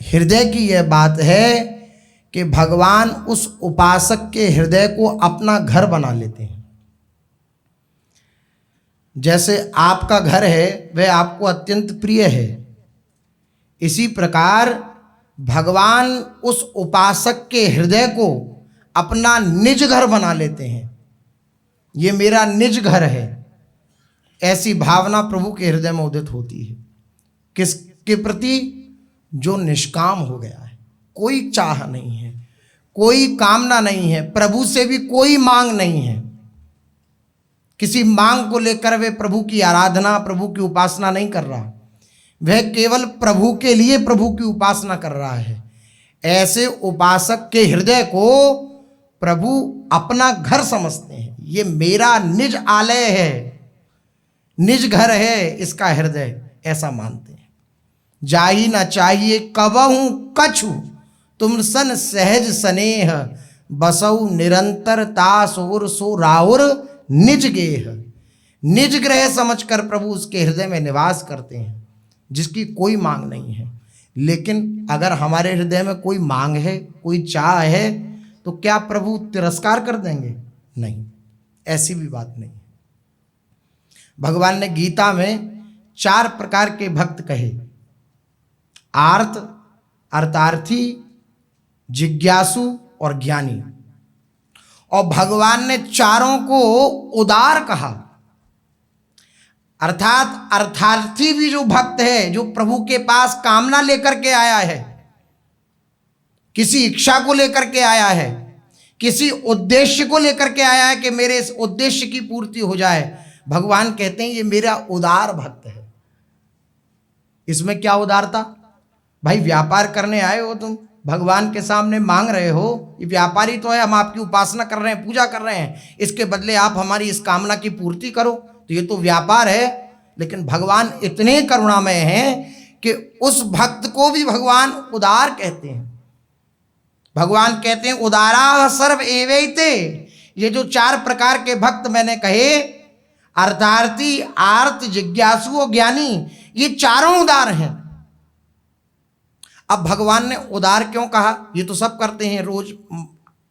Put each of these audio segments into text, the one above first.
हृदय की यह बात है कि भगवान उस उपासक के हृदय को अपना घर बना लेते हैं। जैसे आपका घर है वह आपको अत्यंत प्रिय है, इसी प्रकार भगवान उस उपासक के हृदय को अपना निज घर बना लेते हैं। ये मेरा निज घर है, ऐसी भावना प्रभु के हृदय में उदित होती है। किसके प्रति? जो निष्काम हो गया है, कोई चाह नहीं है, कोई कामना नहीं है, प्रभु से भी कोई मांग नहीं है। किसी मांग को लेकर वे प्रभु की आराधना, प्रभु की उपासना नहीं कर रहा, वह केवल प्रभु के लिए प्रभु की उपासना कर रहा है। ऐसे उपासक के हृदय को प्रभु अपना घर समझते हैं। ये मेरा निज आलय है, निज घर है इसका हृदय, ऐसा मानते हैं। जाही न चाहिए कबहू कछु, तुम सन सहज स्नेह, बसऊ निरंतर तास और सो राउर निज गेह। निज ग्रह समझकर प्रभु उसके हृदय में निवास करते हैं, जिसकी कोई मांग नहीं है। लेकिन अगर हमारे हृदय में कोई मांग है, कोई चाह है, तो क्या प्रभु तिरस्कार कर देंगे? नहीं, ऐसी भी बात नहीं। भगवान ने गीता में 4 प्रकार के भक्त कहे, आर्त, अर्थार्थी, जिज्ञासु और ज्ञानी। और भगवान ने चारों को उदार कहा, अर्थात अर्थार्थी भी जो भक्त है, जो प्रभु के पास कामना लेकर के आया है, किसी इच्छा को लेकर के आया है, किसी उद्देश्य को लेकर के आया है कि मेरे इस उद्देश्य की पूर्ति हो जाए, भगवान कहते हैं ये मेरा उदार भक्त है। इसमें क्या उदारता? भाई व्यापार करने आए हो तुम, भगवान के सामने मांग रहे हो, ये व्यापारी तो है, हम आपकी उपासना कर रहे हैं, पूजा कर रहे हैं, इसके बदले आप हमारी इस कामना की पूर्ति करो, तो ये तो व्यापार है। लेकिन भगवान इतने करुणामय हैं कि उस भक्त को भी भगवान उदार कहते हैं। भगवान कहते हैं उदारा सर्व एवैते। ये जो 4 प्रकार के भक्त मैंने कहे, अर्थार्थी, आर्त, जिज्ञासु और ज्ञानी, ये चारों उदार हैं। अब भगवान ने उदार क्यों कहा? ये तो सब करते हैं, रोज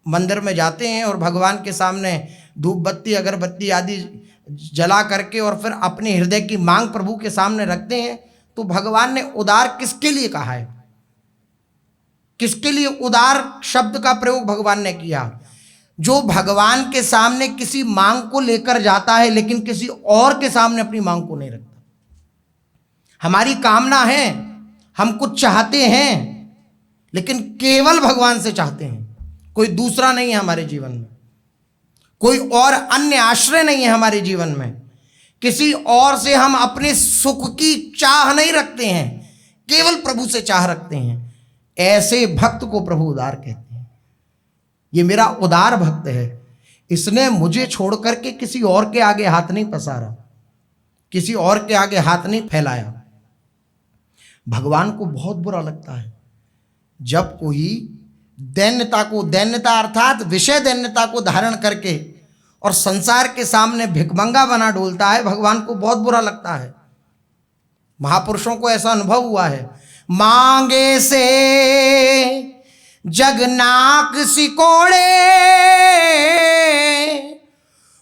मंदिर में जाते हैं और भगवान के सामने धूप बत्ती अगरबत्ती आदि जला करके और फिर अपने हृदय की मांग प्रभु के सामने रखते हैं। तो भगवान ने उदार किसके लिए कहा है? किसके लिए उदार शब्द का प्रयोग भगवान ने किया? जो भगवान के सामने किसी मांग को लेकर जाता है लेकिन किसी और के सामने अपनी मांग को नहीं रखता। हमारी कामना है, हम कुछ चाहते हैं, लेकिन केवल भगवान से चाहते हैं, कोई दूसरा नहीं है हमारे जीवन में, कोई और अन्य आश्रय नहीं है हमारे जीवन में, किसी और से हम अपने सुख की चाह नहीं रखते हैं, केवल प्रभु से चाह रखते हैं। ऐसे भक्त को प्रभु उदार कहते हैं। ये मेरा उदार भक्त है, इसने मुझे छोड़ करके किसी और के आगे हाथ नहीं पसारा, किसी और के आगे हाथ नहीं फैलाया। भगवान को बहुत बुरा लगता है जब कोई दैन्यता अर्थात विषय दैन्यता को धारण करके और संसार के सामने भिखमंगा बना डोलता है। भगवान को बहुत बुरा लगता है। महापुरुषों को ऐसा अनुभव हुआ है, मांगे से जगनाक सिकोड़े,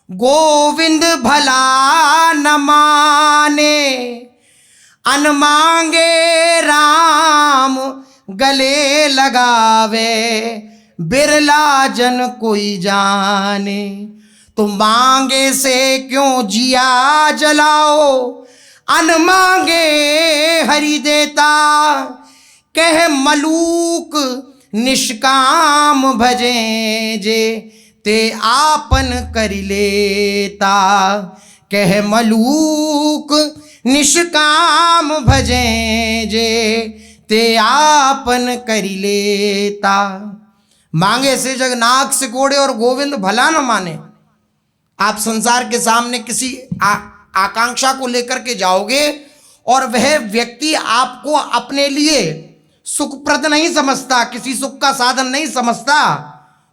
गोविंद भला न माने, अनमांगे राम गले लगावे, बिरला जन कोई जाने। तो मांगे से क्यों जिया जलाओ, अनमांगे हरि देता, कह मलूक निष्काम भजे जे, ते आपन करि लेता, कह मलूक निष्काम भजें जे, ते आपन करि लेता। मांगे से जगनाक सिकोड़े और गोविंद भला न माने। आप संसार के सामने किसी आकांक्षा को लेकर के जाओगे और वह व्यक्ति आपको अपने लिए सुखप्रद नहीं समझता, किसी सुख का साधन नहीं समझता,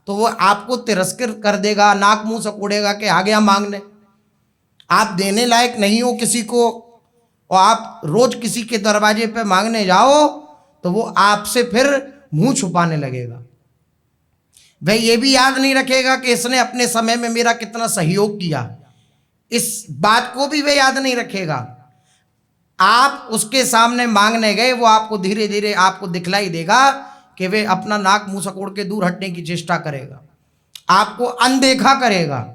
तो वो आपको तिरस्कृत कर देगा, नाक मुंह सकोड़ेगा कि आ गया मांगने। आप देने लायक नहीं हो किसी को और आप रोज किसी के दरवाजे पे मांगने जाओ तो वो आपसे फिर मुंह छुपाने लगेगा। वह ये भी याद नहीं रखेगा कि इसने अपने समय में मेरा कितना सहयोग किया, इस बात को भी वह याद नहीं रखेगा। आप उसके सामने मांगने गए, वो आपको धीरे धीरे आपको दिखलाई देगा कि वे अपना नाक मुंह सकोड़ के दूर हटने की चेष्टा करेगा, आपको अनदेखा करेगा।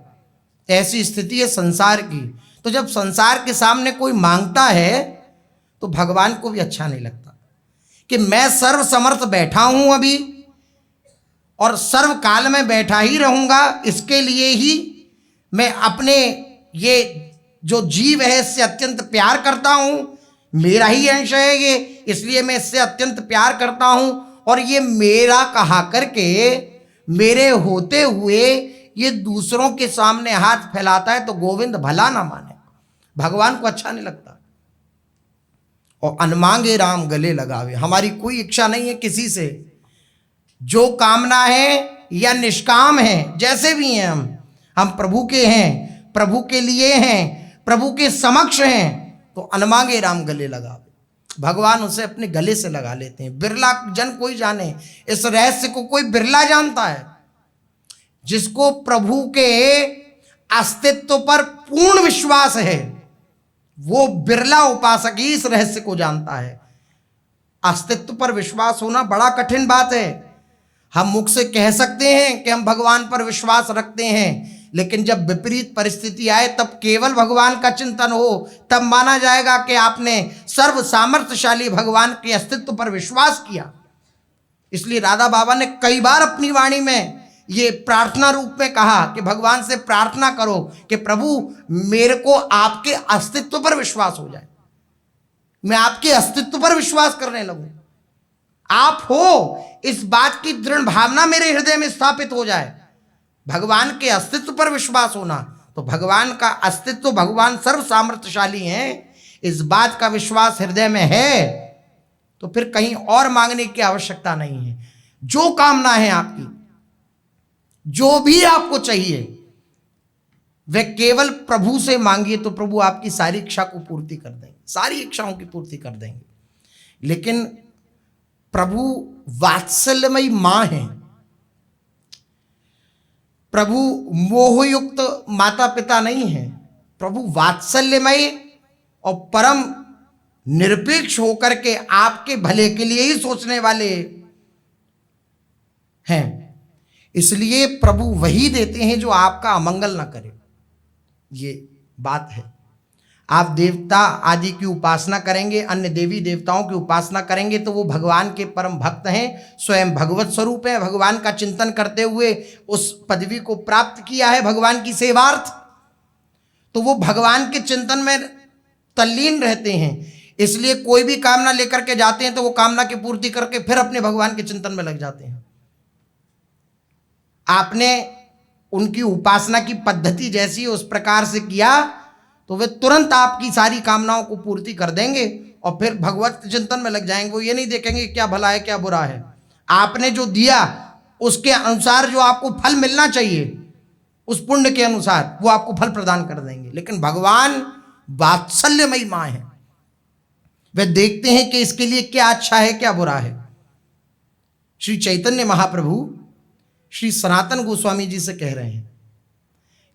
ऐसी स्थिति है संसार की। तो जब संसार के सामने कोई मांगता है तो भगवान को भी अच्छा नहीं लगता कि मैं सर्व समर्थ बैठा हूं अभी और सर्व काल में बैठा ही रहूंगा, इसके लिए ही मैं अपने ये जो जीव है इससे अत्यंत प्यार करता हूं, मेरा ही अंश है ये, इसलिए मैं इससे अत्यंत प्यार करता हूं और ये मेरा कहा करके मेरे होते हुए ये दूसरों के सामने हाथ फैलाता है तो गोविंद भला ना माने, भगवान को अच्छा नहीं लगता। और अनमांगे राम गले लगावे, हमारी कोई इच्छा नहीं है किसी से, जो कामना है या निष्काम है, जैसे भी हैं हम प्रभु के हैं, प्रभु के लिए हैं, प्रभु के समक्ष हैं, तो अनमांगे राम गले लगावे, भगवान उसे अपने गले से लगा लेते हैं। बिरला जन कोई जाने, इस रहस्य को कोई बिरला जानता है। जिसको प्रभु के अस्तित्व पर पूर्ण विश्वास है वो बिरला उपासक ही इस रहस्य को जानता है। अस्तित्व पर विश्वास होना बड़ा कठिन बात है। हम मुख से कह सकते हैं कि हम भगवान पर विश्वास रखते हैं, लेकिन जब विपरीत परिस्थिति आए तब केवल भगवान का चिंतन हो, तब माना जाएगा कि आपने सर्व सामर्थ्यशाली भगवान के अस्तित्व पर विश्वास किया। इसलिए राधा बाबा ने कई बार अपनी वाणी में ये प्रार्थना रूप में कहा कि भगवान से प्रार्थना करो कि प्रभु मेरे को आपके अस्तित्व पर विश्वास हो जाए, मैं आपके अस्तित्व पर विश्वास करने लगूं, आप हो इस बात की दृढ़ भावना मेरे हृदय में स्थापित हो जाए। भगवान के अस्तित्व पर विश्वास होना, तो भगवान का अस्तित्व, भगवान सर्व सामर्थ्यशाली हैं, इस बात का विश्वास हृदय में है तो फिर कहीं और मांगने की आवश्यकता नहीं है। जो कामना है आपकी, जो भी आपको चाहिए, वह केवल प्रभु से मांगिए तो प्रभु आपकी सारी इच्छा को पूर्ति कर देंगे, सारी इच्छाओं की पूर्ति कर देंगे। लेकिन प्रभु वात्सल्यमयी मां है, प्रभु मोहयुक्त माता पिता नहीं है, प्रभु वात्सल्यमय और परम निरपेक्ष होकर के आपके भले के लिए ही सोचने वाले हैं। इसलिए प्रभु वही देते हैं जो आपका अमंगल ना करे, ये बात है। आप देवता आदि की उपासना करेंगे, अन्य देवी देवताओं की उपासना करेंगे तो वो भगवान के परम भक्त हैं, स्वयं भगवत स्वरूप है, भगवान का चिंतन करते हुए उस पदवी को प्राप्त किया है भगवान की सेवार्थ, तो वो भगवान के चिंतन में तल्लीन रहते हैं। इसलिए कोई भी कामना लेकर के जाते हैं तो वो कामना की पूर्ति करके फिर अपने भगवान के चिंतन में लग जाते हैं। आपने उनकी उपासना की पद्धति जैसी उस प्रकार से किया तो वे तुरंत आपकी सारी कामनाओं को पूर्ति कर देंगे और फिर भगवत चिंतन में लग जाएंगे। वो ये नहीं देखेंगे क्या भला है क्या बुरा है, आपने जो दिया उसके अनुसार जो आपको फल मिलना चाहिए, उस पुण्य के अनुसार वो आपको फल प्रदान कर देंगे। लेकिन भगवान वात्सल्यमयी मां है, वे देखते हैं कि इसके लिए क्या अच्छा है क्या बुरा है। श्री चैतन्य महाप्रभु श्री सनातन गोस्वामी जी से कह रहे हैं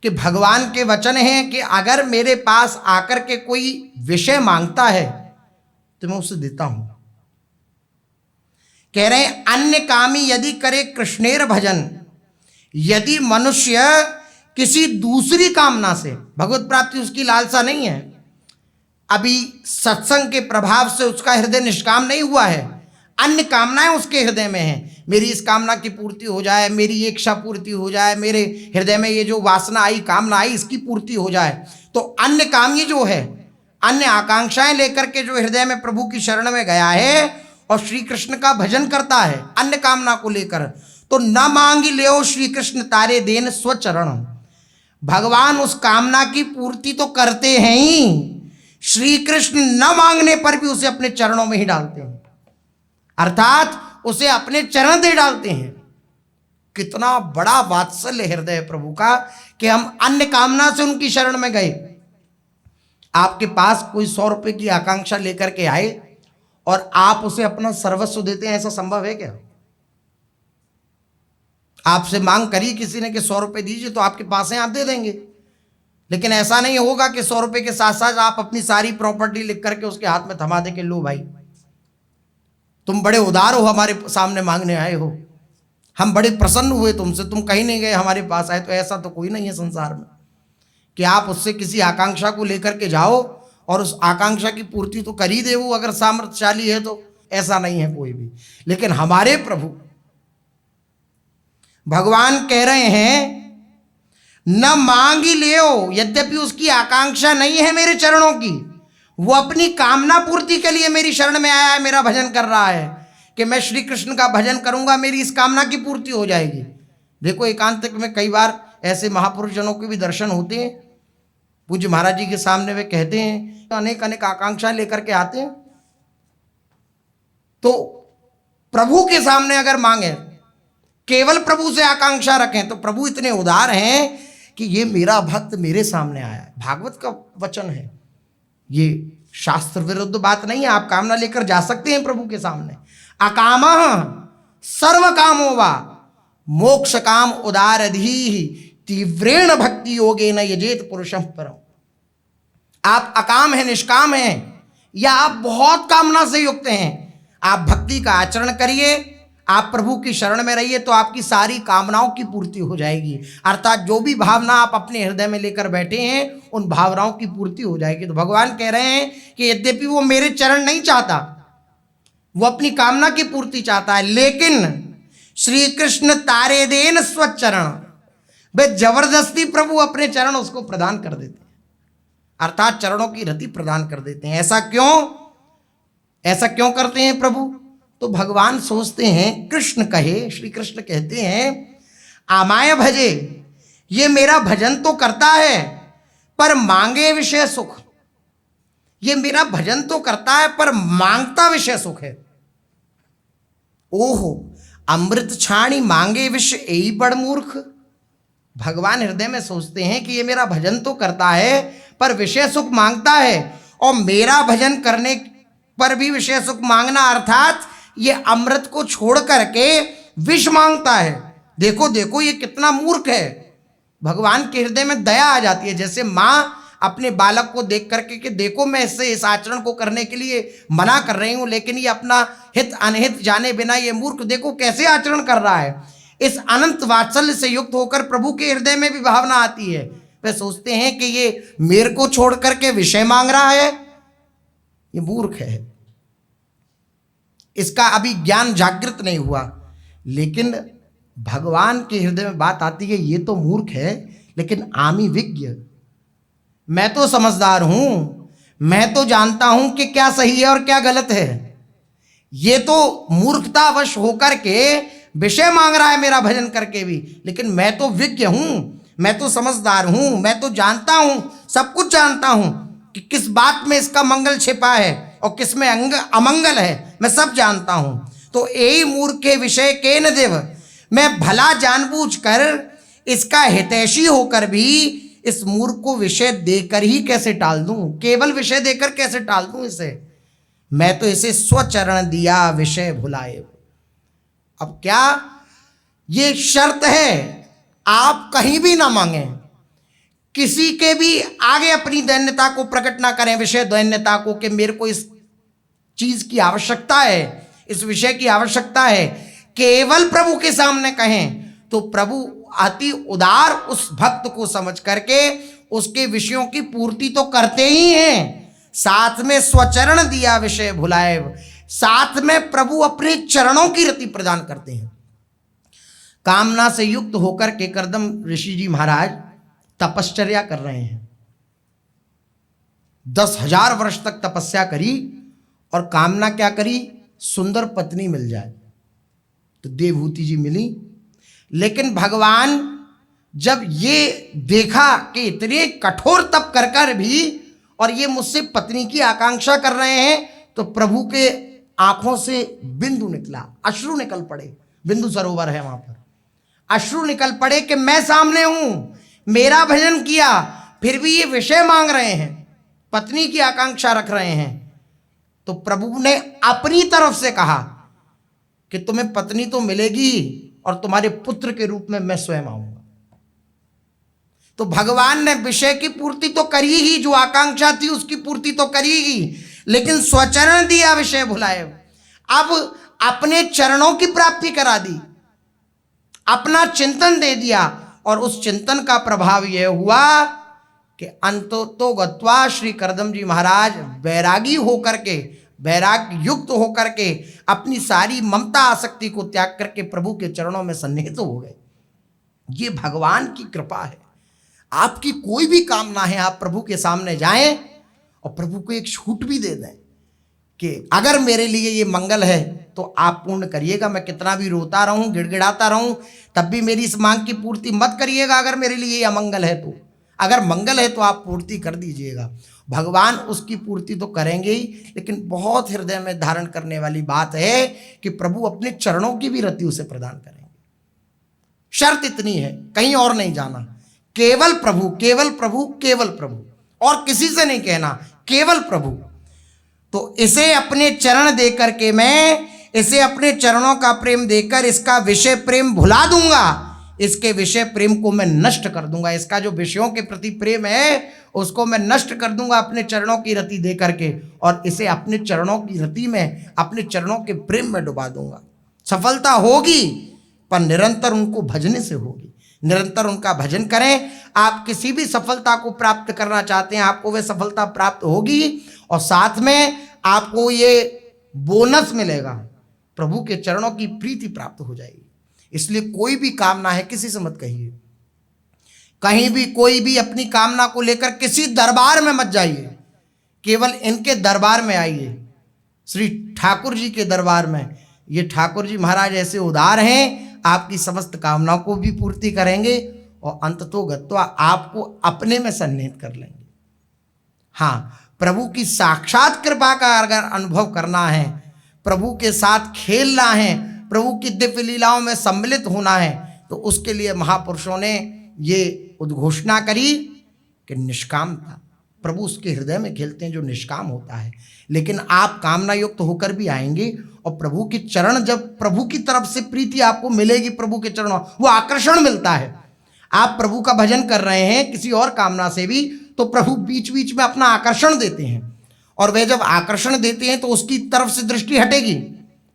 कि भगवान के वचन हैं कि अगर मेरे पास आकर के कोई विषय मांगता है तो मैं उसे देता हूं। कह रहे हैं अन्य कामी यदि करे कृष्णेर भजन, यदि मनुष्य किसी दूसरी कामना से, भगवत प्राप्ति उसकी लालसा नहीं है, अभी सत्संग के प्रभाव से उसका हृदय निष्काम नहीं हुआ है, अन्य कामनाएं उसके हृदय में हैं, मेरी इस कामना की पूर्ति हो जाए, मेरी ये इच्छा पूर्ति हो जाए, मेरे हृदय में ये जो वासना आई, कामना आई, इसकी पूर्ति हो जाए। तो अन्य काम ये जो है, अन्य आकांक्षाएं लेकर के जो हृदय में प्रभु की शरण में गया है और श्री कृष्ण का भजन करता है अन्य कामना को लेकर, तो न मांगी ले श्री कृष्ण तारे देन स्वचरण। भगवान उस कामना की पूर्ति तो करते हैं ही, श्री कृष्ण न मांगने पर भी उसे अपने चरणों में ही डालते हैं, अर्थात उसे अपने चरण दे डालते हैं। कितना बड़ा वात्सल्य हृदय है प्रभु का कि हम अन्य कामना से उनकी शरण में गए। आपके पास कोई 100 रुपए की आकांक्षा लेकर के आए और आप उसे अपना सर्वस्व देते हैं, ऐसा संभव है क्या? आपसे मांग करी किसी ने कि 100 रुपये दीजिए, तो आपके पास हैं, आप दे देंगे। लेकिन ऐसा नहीं होगा कि 100 रुपये के साथ साथ आप अपनी सारी प्रॉपर्टी लिख करके उसके हाथ में थमा दे के लो भाई तुम बड़े उदार हो, हमारे सामने मांगने आए हो, हम बड़े प्रसन्न हुए तुमसे, तुम कहीं नहीं गए, हमारे पास आए। तो ऐसा तो कोई नहीं है संसार में कि आप उससे किसी आकांक्षा को लेकर के जाओ और उस आकांक्षा की पूर्ति तो कर ही दे वो, अगर सामर्थ्यशाली है तो। ऐसा नहीं है कोई भी। लेकिन हमारे प्रभु भगवान कह रहे हैं न मांग ही लेओ, यद्यपि उसकी आकांक्षा नहीं है मेरे चरणों की, वो अपनी कामना पूर्ति के लिए मेरी शरण में आया है, मेरा भजन कर रहा है कि मैं श्री कृष्ण का भजन करूंगा, मेरी इस कामना की पूर्ति हो जाएगी। देखो एकांतिक में कई बार ऐसे महापुरुष जनों के भी दर्शन होते हैं, पूज्य महाराज जी के सामने वे कहते हैं अनेक अनेक आकांक्षा लेकर के आते हैं। तो प्रभु के सामने अगर मांगे, केवल प्रभु से आकांक्षा रखें, तो प्रभु इतने उदार हैं कि ये मेरा भक्त मेरे सामने आया है। भागवत का वचन है, ये शास्त्र विरुद्ध बात नहीं है। आप कामना लेकर जा सकते हैं प्रभु के सामने। अकामः सर्व कामो वा मोक्ष काम उदारधीः तीव्रेण भक्ति योगेन यजेत पुरुषं परम। आप अकाम हैं, निष्काम हैं, या आप बहुत कामना से युक्त हैं, आप भक्ति का आचरण करिए, आप प्रभु की शरण में रहिए, तो आपकी सारी कामनाओं की पूर्ति हो जाएगी। अर्थात जो भी भावना आप अपने हृदय में लेकर बैठे हैं, उन भावनाओं की पूर्ति हो जाएगी। तो भगवान कह रहे हैं कि यद्यपि वो मेरे चरण नहीं चाहता, वो अपनी कामना की पूर्ति चाहता है, लेकिन श्री कृष्ण तारे देन स्वचरण, वे जबरदस्ती प्रभु अपने चरण उसको प्रदान कर देते हैं, अर्थात चरणों की रति प्रदान कर देते हैं। ऐसा क्यों करते हैं प्रभु? तो भगवान सोचते हैं, कृष्ण कहे, श्री कृष्ण कहते हैं आमाय भजे, ये मेरा भजन तो करता है पर मांगे विषय सुख। ये मेरा भजन तो करता है पर मांगता विषय सुख है। ओहो, अमृत छाणी मांगे विषय यही बड़ मूर्ख। भगवान हृदय में सोचते हैं कि ये मेरा भजन तो करता है पर विषय सुख मांगता है, और मेरा भजन करने पर भी विषय सुख मांगना, अर्थात ये अमृत को छोड़ करके विष मांगता है। देखो देखो ये कितना मूर्ख है। भगवान के हृदय में दया आ जाती है, जैसे माँ अपने बालक को देख करके कि देखो मैं इससे इस आचरण को करने के लिए मना कर रही हूँ, लेकिन ये अपना हित अनहित जाने बिना ये मूर्ख देखो कैसे आचरण कर रहा है। इस अनंत वात्सल्य से युक्त होकर प्रभु के हृदय में भी भावना आती है। वे सोचते हैं कि ये मेरे को छोड़ करके विषय मांग रहा है, ये मूर्ख है, इसका अभी ज्ञान जागृत नहीं हुआ। लेकिन भगवान के हृदय में बात आती है, ये तो मूर्ख है, लेकिन आमी विज्ञ, मैं तो समझदार हूं, मैं तो जानता हूं कि क्या सही है और क्या गलत है। ये तो मूर्खतावश होकर के विषय मांग रहा है मेरा भजन करके भी, लेकिन मैं तो विज्ञ हूं, मैं तो समझदार हूं, मैं तो जानता हूं, सब कुछ जानता हूं कि किस बात में इसका मंगल छिपा है और किस में अमंगल है, मैं सब जानता हूं। तो यही मूर्ख के विषय के न देव, मैं भला जानबूझकर इसका हितैषी होकर भी इस मूर्ख को विषय देकर ही कैसे टाल दूं, केवल विषय देकर कैसे टाल दूं इसे। मैं तो इसे स्वचरण दिया विषय भुलाए। अब क्या ये शर्त है, आप कहीं भी ना मांगे, किसी के भी आगे अपनी दैन्यता को प्रकट ना करें, विषय दैन्यता को, कि मेरे को इस चीज की आवश्यकता है, इस विषय की आवश्यकता है। केवल प्रभु के सामने कहें तो प्रभु अति उदार उस भक्त को समझ करके उसके विषयों की पूर्ति तो करते ही हैं, साथ में स्वचरण दिया विषय भुलाए, साथ में प्रभु अपने चरणों की रति प्रदान करते हैं। कामना से युक्त होकर के करदम ऋषि जी महाराज तपश्चर्या कर रहे हैं, 10,000 वर्ष तक तपस्या करी और कामना क्या करी, सुंदर पत्नी मिल जाए। तो देवहूति जी मिली, लेकिन भगवान जब ये देखा कि इतने कठोर तप कर कर भी और ये मुझसे पत्नी की आकांक्षा कर रहे हैं, तो प्रभु के आंखों से बिंदु निकला, अश्रु निकल पड़े। बिंदु सरोवर है वहां पर, अश्रु निकल पड़े कि मैं सामने हूं, मेरा भजन किया, फिर भी ये विषय मांग रहे हैं, पत्नी की आकांक्षा रख रहे हैं। तो प्रभु ने अपनी तरफ से कहा कि तुम्हें पत्नी तो मिलेगी और तुम्हारे पुत्र के रूप में मैं स्वयं आऊंगा। तो भगवान ने विषय की पूर्ति तो करी ही, जो आकांक्षा थी उसकी पूर्ति तो करी ही, लेकिन स्वचरण दिया विषय भुलाए। अब अपने चरणों की प्राप्ति करा दी, अपना चिंतन दे दिया, और उस चिंतन का प्रभाव यह हुआ कि अंतो गत्वा श्री करदम जी महाराज वैरागी होकर के, वैराग युक्त होकर के अपनी सारी ममता आसक्ति को त्याग करके प्रभु के चरणों में सन्निहित हो गए। ये भगवान की कृपा है। आपकी कोई भी कामना है, आप प्रभु के सामने जाएं और प्रभु को एक छूट भी दे दें कि अगर मेरे लिए ये मंगल है तो आप पूर्ण करिएगा। मैं कितना भी रोता रहूं, गिड़गिड़ाता रहूं, तब भी मेरी इस मांग की पूर्ति मत करिएगा। अगर मेरे लिए ये अमंगल है तो, अगर मंगल है तो आप पूर्ति कर दीजिएगा। भगवान उसकी पूर्ति तो करेंगे ही, लेकिन बहुत हृदय में धारण करने वाली बात है कि प्रभु अपने चरणों की भी रति उसे प्रदान करेंगे। शर्त इतनी है, कहीं और नहीं जाना, केवल प्रभु, केवल प्रभु, केवल प्रभु, और किसी से नहीं कहना, केवल प्रभु। तो इसे अपने चरण दे करके, मैं इसे अपने चरणों का प्रेम देकर इसका विषय प्रेम भुला दूंगा, इसके विषय प्रेम को मैं नष्ट कर दूंगा। इसका जो विषयों के प्रति प्रेम है उसको मैं नष्ट कर दूंगा अपने चरणों की रति दे करके, और इसे अपने चरणों की रति में, अपने चरणों के प्रेम में डुबा दूंगा। सफलता होगी पर निरंतर उनको भजने से होगी। निरंतर उनका भजन करें। आप किसी भी सफलता को प्राप्त करना चाहते हैं, आपको वह सफलता प्राप्त होगी, और साथ में आपको ये बोनस मिलेगा, प्रभु के चरणों की प्रीति प्राप्त हो जाएगी। इसलिए कोई भी कामना है किसी से मत कहिए, कहीं भी कोई भी अपनी कामना को लेकर किसी दरबार में मत जाइए, केवल इनके दरबार में आइए, श्री ठाकुर जी के दरबार में। ये ठाकुर जी महाराज ऐसे उदार हैं, आपकी समस्त कामनाओं को भी पूर्ति करेंगे और अंततो गत्वा आपको अपने में सन्निहित कर लेंगे। हाँ, प्रभु की साक्षात कृपा का अगर अनुभव करना है, प्रभु के साथ खेलना है, प्रभु की दिव्य लीलाओं में सम्मिलित होना है, तो उसके लिए महापुरुषों ने ये उद्घोषणा करी कि निष्कामता। प्रभु उसके हृदय में खेलते हैं जो निष्काम होता है। लेकिन आप कामना युक्त होकर भी आएंगे, और प्रभु के चरण, जब प्रभु की तरफ से प्रीति आपको मिलेगी, प्रभु के चरणों, वो आकर्षण मिलता है। आप प्रभु का भजन कर रहे हैं किसी और कामना से भी, तो प्रभु बीच बीच में अपना आकर्षण देते हैं, और वे जब आकर्षण देते हैं तो उसकी तरफ से दृष्टि हटेगी,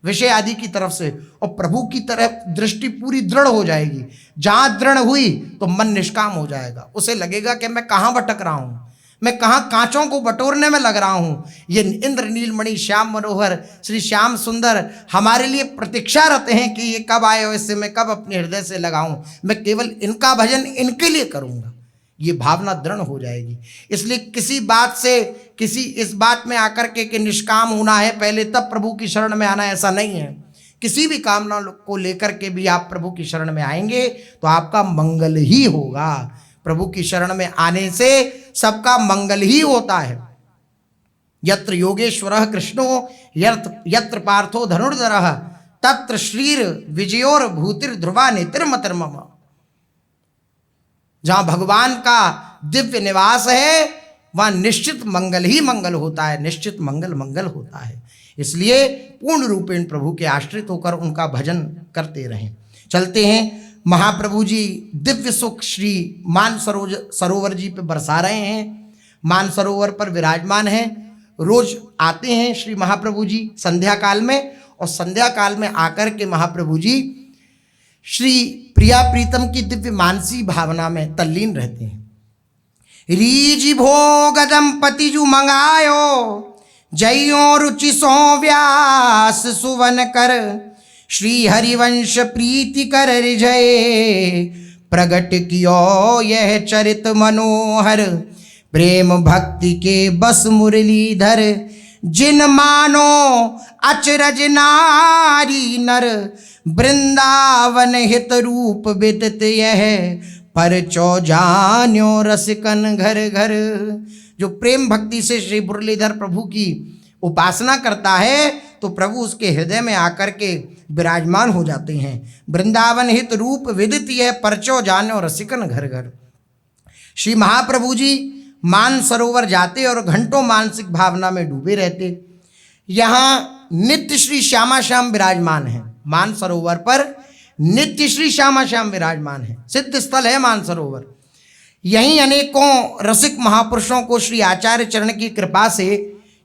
विषय आदि की तरफ से, और प्रभु की तरफ दृष्टि पूरी दृढ़ हो जाएगी। जहां दृढ़ हुई तो मन निष्काम हो जाएगा। उसे लगेगा कि मैं कहाँ भटक रहा हूँ, मैं कहाँ कांचों को बटोरने में लग रहा हूँ। ये इंद्र नीलमणि श्याम मनोहर श्री श्याम सुंदर हमारे लिए प्रतीक्षारत हैं कि ये कब आए और इससे मैं कब अपने हृदय से लगाऊं, मैं केवल इनका भजन इनके लिए करूँगा। ये भावना दृढ़ हो जाएगी। इसलिए किसी बात से, किसी इस बात में आकर के कि निष्काम होना है पहले तब प्रभु की शरण में आना, ऐसा नहीं है। किसी भी कामना को लेकर के भी आप प्रभु की शरण में आएंगे तो आपका मंगल ही होगा। प्रभु की शरण में आने से सबका मंगल ही होता है। यत्र योगेश्वरः कृष्णो यत्र पार्थो धनुर्धरः तत्र श्रीर विजयोर भूतिर ध्रुवा नेतिर्मतिर्मम। जहां भगवान का दिव्य निवास है वहां निश्चित मंगल ही मंगल होता है, निश्चित मंगल मंगल होता है। इसलिए पूर्ण रूपेण प्रभु के आश्रित होकर उनका भजन करते रहें। चलते हैं, महाप्रभु जी दिव्य सुख श्री मान सरोवर जी पे बरसा रहे हैं। मान सरोवर पर विराजमान हैं, रोज आते हैं श्री महाप्रभु जी संध्या काल में, और संध्या काल में आकर के महाप्रभु जी श्री प्रिया प्रीतम की दिव्य मानसी भावना में तल्लीन रहते हैं। रीजि भोग दंपति जु मंगायो जयो रुचि सो व्यास सुवन कर श्री हरिवंश प्रीति कर रिझय प्रगट कियो यह चरित मनोहर प्रेम भक्ति के बस मुरलीधर जिन मानो अचरज नारी नर वृंदावन हित रूप विदित यह पर चौजान्यो रसिकन घर घर। जो प्रेम भक्ति से श्री मुरलीधर प्रभु की उपासना करता है तो प्रभु उसके हृदय में आकर के विराजमान हो जाते हैं। वृंदावन हित रूप विदित यह परचो जान्यो रसिकन घर घर। श्री महाप्रभु जी मान सरोवर जाते और घंटों मानसिक भावना में डूबे रहते। यहाँ नित्य श्री श्यामा श्याम विराजमान है। मानसरोवर पर नित्य श्री श्यामा श्याम विराजमान है, सिद्ध स्थल है मानसरोवर। यहीं अनेकों रसिक महापुरुषों को श्री आचार्य चरण की कृपा से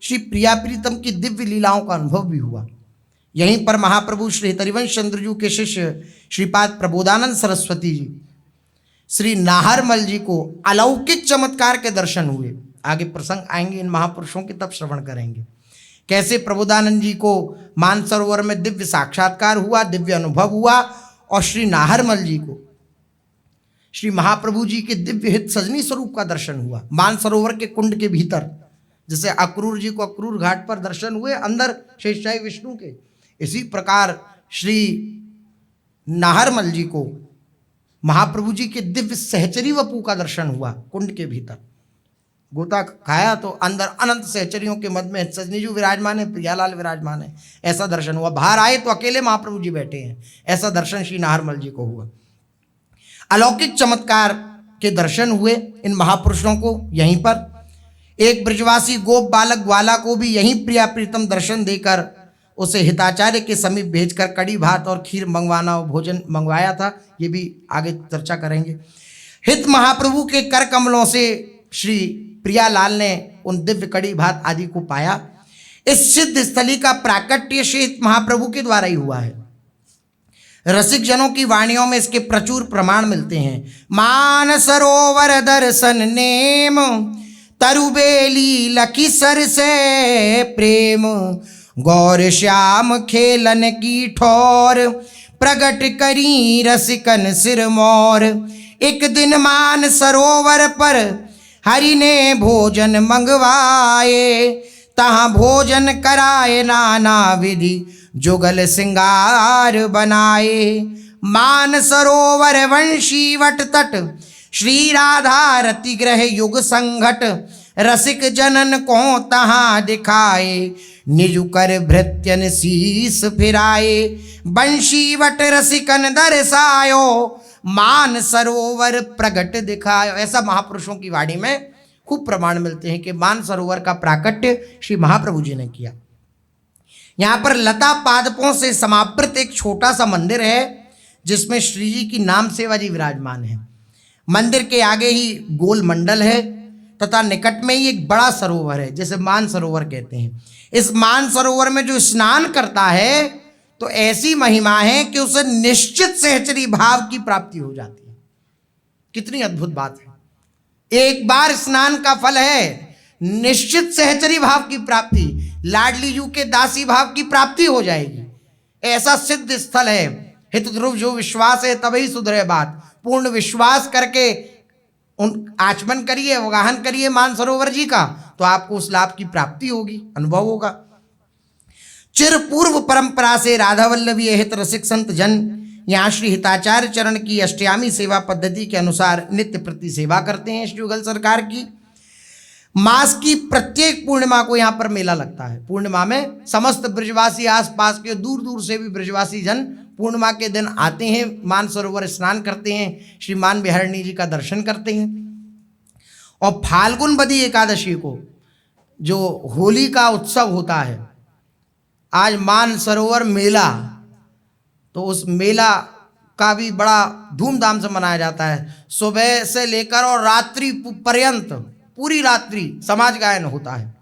श्री प्रिया प्रीतम की दिव्य लीलाओं का अनुभव भी हुआ। यहीं पर महाप्रभु श्री हरिवंश चंद्रजू के शिष्य श्रीपाद प्रबोधानंद सरस्वती जी श्री नाहरमल जी को अलौकिक चमत्कार के दर्शन हुए। आगे प्रसंग आएंगे इन महापुरुषों के, तब श्रवण करेंगे कैसे प्रबोधानंद जी को मानसरोवर में दिव्य साक्षात्कार हुआ, दिव्य अनुभव हुआ, और श्री नाहरमल जी को श्री महाप्रभु जी के दिव्य हित सजनी स्वरूप का दर्शन हुआ मानसरोवर के कुंड के भीतर। जैसे अक्रूर जी को अक्रूर घाट पर दर्शन हुए अंदर शेषशाही विष्णु के, इसी प्रकार श्री नाहरमल जी को महाप्रभु जी के दिव्य सहचरी वपू का दर्शन हुआ कुंड के भीतर। गोता खाया तो अंदर अनंत सहचरियों के मध्य में सजनीजू विराजमान है, प्रियालाल विराजमान है, ऐसा दर्शन हुआ। बाहर आए तो अकेले महाप्रभु जी बैठे हैं, ऐसा दर्शन श्री नाहरमल जी को हुआ। अलौकिक चमत्कार के दर्शन हुए इन महापुरुषों को। यहीं पर एक ब्रजवासी गोप बालक ग्वाला को भी यहीं प्रिया प्रीतम दर्शन देकर उसे हिताचार्य के समीप भेजकर कड़ी भात और खीर मंगवाना और भोजन मंगवाया था, ये भी आगे चर्चा करेंगे। हित महाप्रभु के कर कमलों से श्री प्रियालाल ने उन दिव्य कड़ी भात आदि को पाया। इस सिद्ध स्थली का प्राकट्य श्री हित महाप्रभु के द्वारा ही हुआ है। रसिक जनों की वाणियों में इसके प्रचुर प्रमाण मिलते हैं। मान सरोवर दर्शन नेम तरुबेली लखी सर से प्रेम, गौर श्याम खेलन की ठोर प्रगट करी रसिकन सिर मोर। एक दिन मान सरोवर पर हरि ने भोजन मंगवाए, तहाँ भोजन कराए नाना विधि जुगल सिंगार बनाए। मान सरोवर वंशी वट तट श्री राधा रति ग्रह युग संघट, रसिक जनन को तहाँ दिखाए निजु कर भृत्यन शीस फिराए। बंशी वट रसिकन दर्शायो मान सरोवर प्रगट दिखायो। ऐसा महापुरुषों की वाणी में खूब प्रमाण मिलते हैं कि मान सरोवर का प्राकट्य श्री महाप्रभु जी ने किया। यहाँ पर लता पादपों से समावृत एक छोटा सा मंदिर है जिसमें श्री जी की नाम सेवा जी विराजमान है। मंदिर के आगे ही गोल मंडल है तथा निकट में ही एक बड़ा सरोवर है जिसे मान सरोवर कहते हैं। इस मान सरोवर में जो स्नान करता है तो ऐसी महिमा है कि उसे निश्चित सहचरी भाव की प्राप्ति हो जाती है। कितनी अद्भुत बात है। एक बार स्नान का फल है निश्चित सहचरी भाव की प्राप्ति, लाडली जू के दासी भाव की प्राप्ति हो जाएगी। ऐसा सिद्ध स्थल है। हित ध्रुव जो विश्वास है तभी सुधरे बात। पूर्ण विश्वास करके उन आचमन करिए, अवगाहन करिए मानसरोवर जी का, तो आपको उस लाभ की प्राप्ति होगी, अनुभव होगा। चिर पूर्व परंपरा से राधा वल्लभी हित रसिक संत जन यहाँ श्री हिताचार्य चरण की अष्टयामी सेवा पद्धति के अनुसार नित्य प्रति सेवा करते हैं। श्री युगल सरकार की मास की प्रत्येक पूर्णिमा को यहाँ पर मेला लगता है। पूर्णिमा में समस्त ब्रजवासी, आसपास के दूर दूर से भी ब्रजवासी जन पूर्णिमा के दिन आते हैं, मानसरोवर स्नान करते हैं, श्री मान बिहारिणी जी का दर्शन करते हैं। और फाल्गुन बदी एकादशी को जो होली का उत्सव होता है, आज मानसरोवर मेला, तो उस मेला का भी बड़ा धूमधाम से मनाया जाता है। सुबह से लेकर और रात्रि पर्यंत पूरी रात्रि समाज गायन होता है।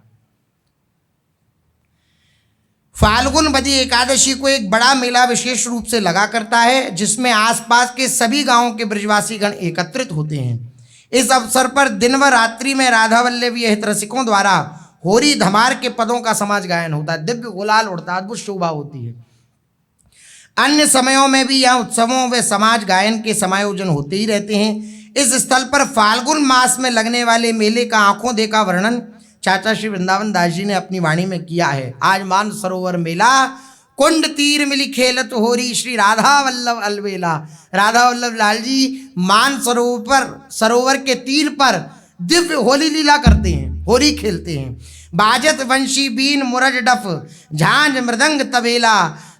फाल्गुन बदी एकादशी को एक बड़ा मेला विशेष रूप से लगा करता है जिसमें आसपास के सभी गांवों के ब्रजवासी गण एकत्रित होते हैं। इस अवसर पर दिन व रात्रि में राधा वल्लभी हित रसिकों द्वारा होरी धमार के पदों का समाज गायन होता है। दिव्य गुलाल उड़ता है, अद्भुत शोभा होती है। अन्य समयों में भी यहाँ उत्सवों व समाज गायन के समायोजन होते ही रहते हैं। इस स्थल पर फाल्गुन मास में लगने वाले मेले का आंखों देखा वर्णन चाचा श्री वृंदावन दास जी ने अपनी वाणी में किया है। आज मान सरोवर मेला कुंड तीर मिली खेलत होरी श्री राधा वल्लभ अलवेला। राधा वल्लभ लाल जी मान सरोवर के तीर पर दिव्य होली लीला करते हैं, होली खेलते हैं। बाजत वंशी बीन मुरज डफ झांझ मृदंग तबेला,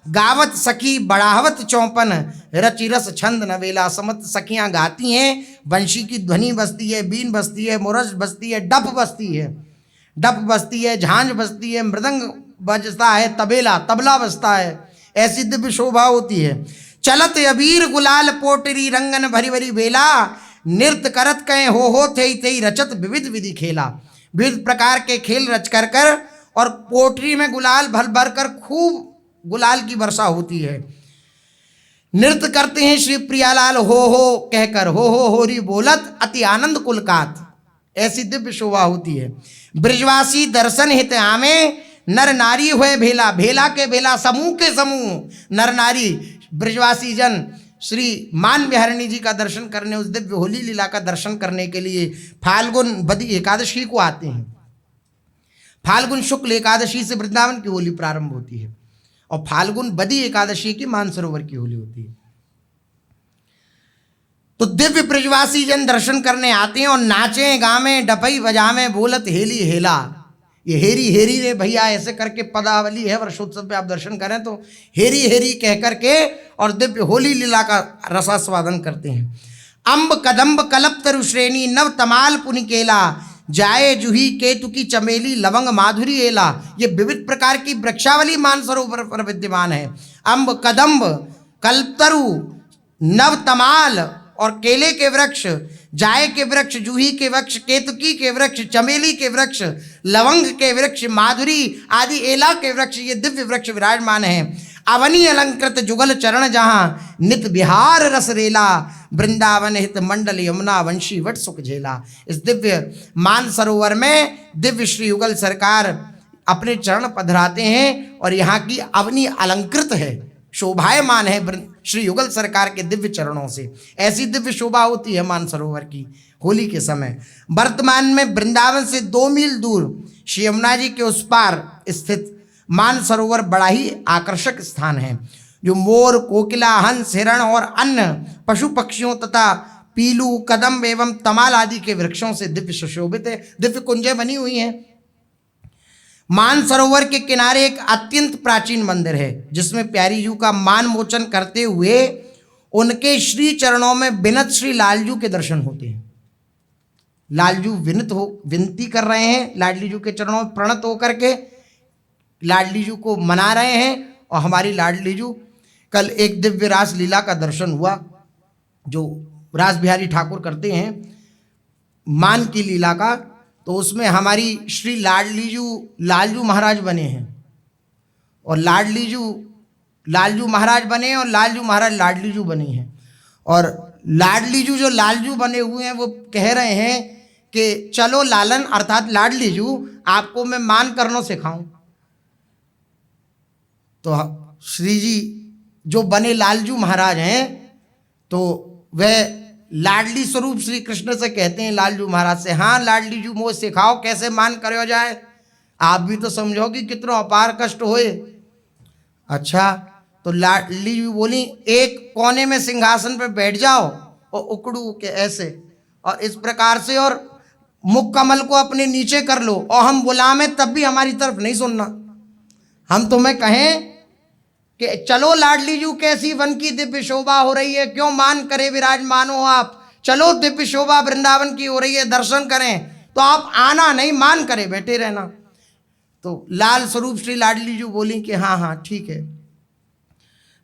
गावत सखी बढ़ावत चौपन रचि रस छंद नवेला। समस्त सखियां गाती हैं, वंशी की ध्वनि बजती है, बीन बजती है, मुरज बजती है, डफ बजती है, झांझ बजती है, मृदंग बजता है तबेला, तबला बजता है, ऐसी दिव्य शोभा होती है। चलत अबीर गुलाल पोटरी रंगन भरी भरी बेला, नृत्य करत कहें हो थे तेई रचत विविध विधि खेला। विविध प्रकार के खेल रच कर और पोटरी में गुलाल भर भर कर खूब गुलाल की वर्षा होती है। नृत्य करते हैं श्री प्रियालाल हो कहकर, हो होरी बोलत अति आनंद कुलकात, ऐसी दिव्य शोभा होती है। ब्रजवासी दर्शन हित आमे, नर नारी हुए भेला, भेला के भेला समूह के समूह नर नारी ब्रजवासी जन श्री मान बिहारिणी जी का दर्शन करने, उस दिव्य होली लीला का दर्शन करने के लिए फाल्गुन बदी एकादशी को आते हैं। फाल्गुन शुक्ल एकादशी से वृंदावन की होली प्रारंभ होती है और फाल्गुन बदी एकादशी की मानसरोवर की होली होती है। तो दिव्य ब्रजवासी जन दर्शन करने आते हैं और नाचे गावे डपई बजावे बोलत हेली हेला। ये हेरी हेरी रे भैया ऐसे करके पदावली है, वर्षोत्सव पे आप दर्शन करें तो हेरी हेरी कह करके और दिव्य होली लीला का रसास्वादन करते हैं। अम्ब कदम्ब कलप तरु श्रेणी नव तमाल पुनिकेला, जाए जूही केतुकी चमेली लवंग माधुरी एला। ये विविध प्रकार की वृक्षावली मानसरोवर पर विद्यमान है। अम्ब कदम्ब कल्पतरु नव तमाल और केले के वृक्ष, जाए के वृक्ष, जूही के वृक्ष, केतकी के वृक्ष, चमेली के वृक्ष, लवंग के वृक्ष, माधुरी आदि एला के वृक्ष, ये दिव्य वृक्ष विराजमान हैं। अवनी अलंकृत जुगल चरण जहाँ नित बिहार रस रेला, वृंदावन हित मंडल यमुना वंशी वट सुख झेला। इस दिव्य मान सरोवर में दिव्य श्री युगल सरकार अपने चरण पधराते हैं और यहाँ की अवनी अलंकृत है, शोभायमान है श्री युगल सरकार के दिव्य चरणों से। ऐसी दिव्य शोभा होती है मानसरोवर की होली के समय। वर्तमान में वृंदावन से 2 मील दूर श्री यमुना जी के उस पार स्थित मानसरोवर बड़ा ही आकर्षक स्थान है, जो मोर, कोकिला, हंस, हिरण और अन्य पशु पक्षियों तथा पीलू, कदम एवं तमाल आदि के वृक्षों से दिव्य सुशोभित है। दिव्य कुंजें बनी हुई हैं। मानसरोवर के किनारे एक अत्यंत प्राचीन मंदिर है, जिसमें प्यारी जू का मान मोचन करते हुए उनके श्री चरणों में विनत श्री लालजू के दर्शन होते हैं। लालजू विनती कर रहे हैं, लाडली जू के चरणों में प्रणत होकर के लाडली जू को मना रहे हैं। और हमारी लाडली जू, कल एक दिव्य रास लीला का दर्शन हुआ जो रास बिहारी ठाकुर करते हैं मान की लीला का, तो उसमें हमारी श्री लालजू महाराज बने हैं और लालजू महाराज बने और लालजू महाराज लाडली जू बनी हैं। और लाडली जू जो लालजू बने हुए हैं वो कह रहे हैं कि चलो लालन अर्थात लाडली जू, आपको मैं मान करना सिखाऊं। तो श्री जी जो बने लालजू महाराज हैं तो वह लाडली स्वरूप श्री कृष्ण से कहते हैं लालजू महाराज से, हाँ लाडली जू मुझे सिखाओ कैसे मान करो जाए, आप भी तो समझो कि कितना अपार कष्ट होए। अच्छा, तो लाडली जू बोली, एक कोने में सिंहासन पे बैठ जाओ और उकड़ू के ऐसे और इस प्रकार से, और मुख कमल को अपने नीचे कर लो और हम बुलावें तब भी हमारी तरफ नहीं सुनना। हम तुम्हें कहें कि चलो लाडली जू कैसी वन की दिव्य शोभा हो रही है, क्यों मान करे विराजमान हो आप, चलो दिव्य शोभा वृंदावन की हो रही है दर्शन करें, तो आप आना नहीं, मान करे बैठे रहना। तो लाल स्वरूप श्री लाडली जू बोली कि हाँ हाँ ठीक है,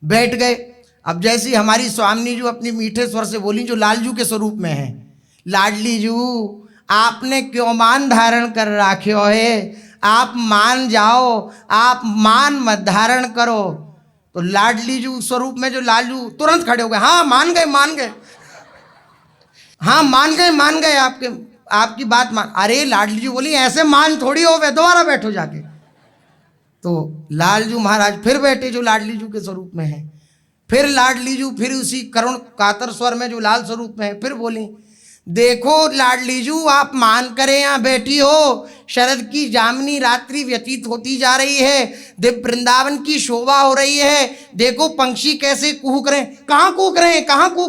बैठ गए। अब जैसी हमारी स्वामिनी जू अपनी मीठे स्वर से बोली जो लालजू के स्वरूप में है, लाडली जू आपने क्यों मान धारण कर राख्यो है, आप मान जाओ, आप मान मत धारण करो। तो लाडली जू स्वरूप में जो लालजू तुरंत खड़े हो गए, हाँ मान गए हाँ मान गए आपकी बात मान। अरे लाडली जू बोली ऐसे मान थोड़ी हो, वे दोबारा बैठो जाके। तो लालजू महाराज फिर बैठे जो लाडली जू के स्वरूप में है। फिर लाडली जू फिर उसी करुण कातर स्वर में जो लाल स्वरूप में है फिर बोली, देखो लाडली जू आप मान करे यहाँ बैठी हो, शरद की जामनी रात्रि व्यतीत होती जा रही है, दिव्य वृंदावन की शोभा हो रही है, देखो पंक्षी कैसे कूक रहे हैं, कहाँ कूक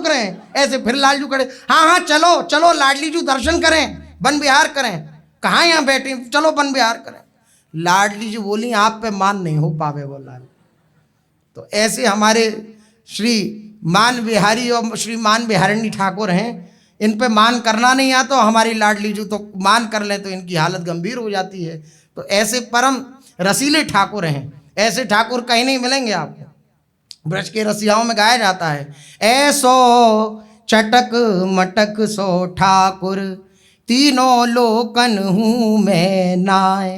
रहे हैं ऐसे। फिर लालजू खड़े, हाँ चलो लाडली जू दर्शन करें, वन विहार करें, कहाँ यहाँ बैठे, चलो वन विहार करें। लाडली जू बोली आप पे मान नहीं हो पावे वो लाल। तो ऐसे हमारे श्री मान बिहारी और श्री मान बिहारिणी ठाकुर हैं, इन पे मान करना नहीं आता, तो हमारी लाडली जू तो मान कर ले तो इनकी हालत गंभीर हो जाती है। तो ऐसे परम रसीले ठाकुर हैं। ऐसे ठाकुर कहीं नहीं मिलेंगे आपको। ब्रज के रसियाओं में गाया जाता है, ऐसो चटक मटक सो ठाकुर, तीनों लोकन हूँ मैं नाय।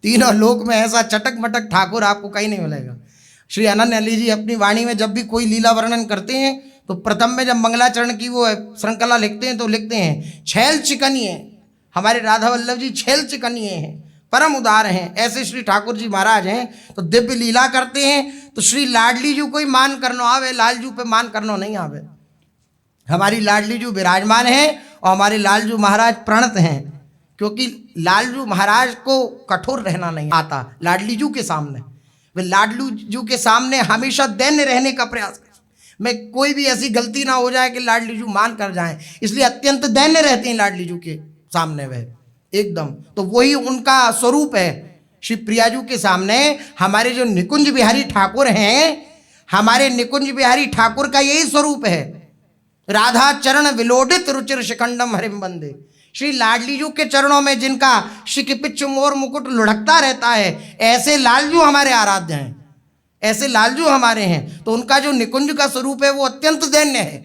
तीनों लोक में ऐसा चटक मटक ठाकुर आपको कहीं नहीं मिलेगा। श्री अनन्य अली जी अपनी वाणी में जब भी कोई लीला वर्णन करते हैं तो प्रथम में जब मंगलाचरण की वो श्रृंखला लिखते हैं तो लिखते हैं छैल चिकनिए। हमारे राधा वल्लभ जी छैल चिकनिए हैं, परम उदार हैं। ऐसे श्री ठाकुर जी महाराज हैं। तो दिव्य लीला करते हैं तो श्री लाडली जी को ही मान करनो आवे, लालजू पे मान करनो नहीं आवे। हमारी लाडली जू विराजमान है और हमारे लालजू महाराज प्रणत हैं, क्योंकि लालजू महाराज को कठोर रहना नहीं आता। लाडली जू के सामने, वे लाडलू जू के सामने हमेशा दैन्य रहने का प्रयास करते। मैं कोई भी ऐसी गलती ना हो जाए कि लाडली जू मान कर जाएं, इसलिए अत्यंत दैन्य रहते हैं लाडली जू के सामने वह एकदम। तो वही उनका स्वरूप है श्री प्रियाजू के सामने। हमारे जो निकुंज बिहारी ठाकुर हैं, हमारे निकुंज बिहारी ठाकुर का यही स्वरूप है। राधा चरण विलोडित रुचिर शिखंडम हरिम बंदे। श्री लाडलीजू के चरणों में जिनका शिकिपिच मोर मुकुट लुढ़कता रहता है, ऐसे लालजू हमारे आराध्य हैं, ऐसे लालजू हमारे हैं। तो उनका जो निकुंज का स्वरूप है वो अत्यंत दैन्य है,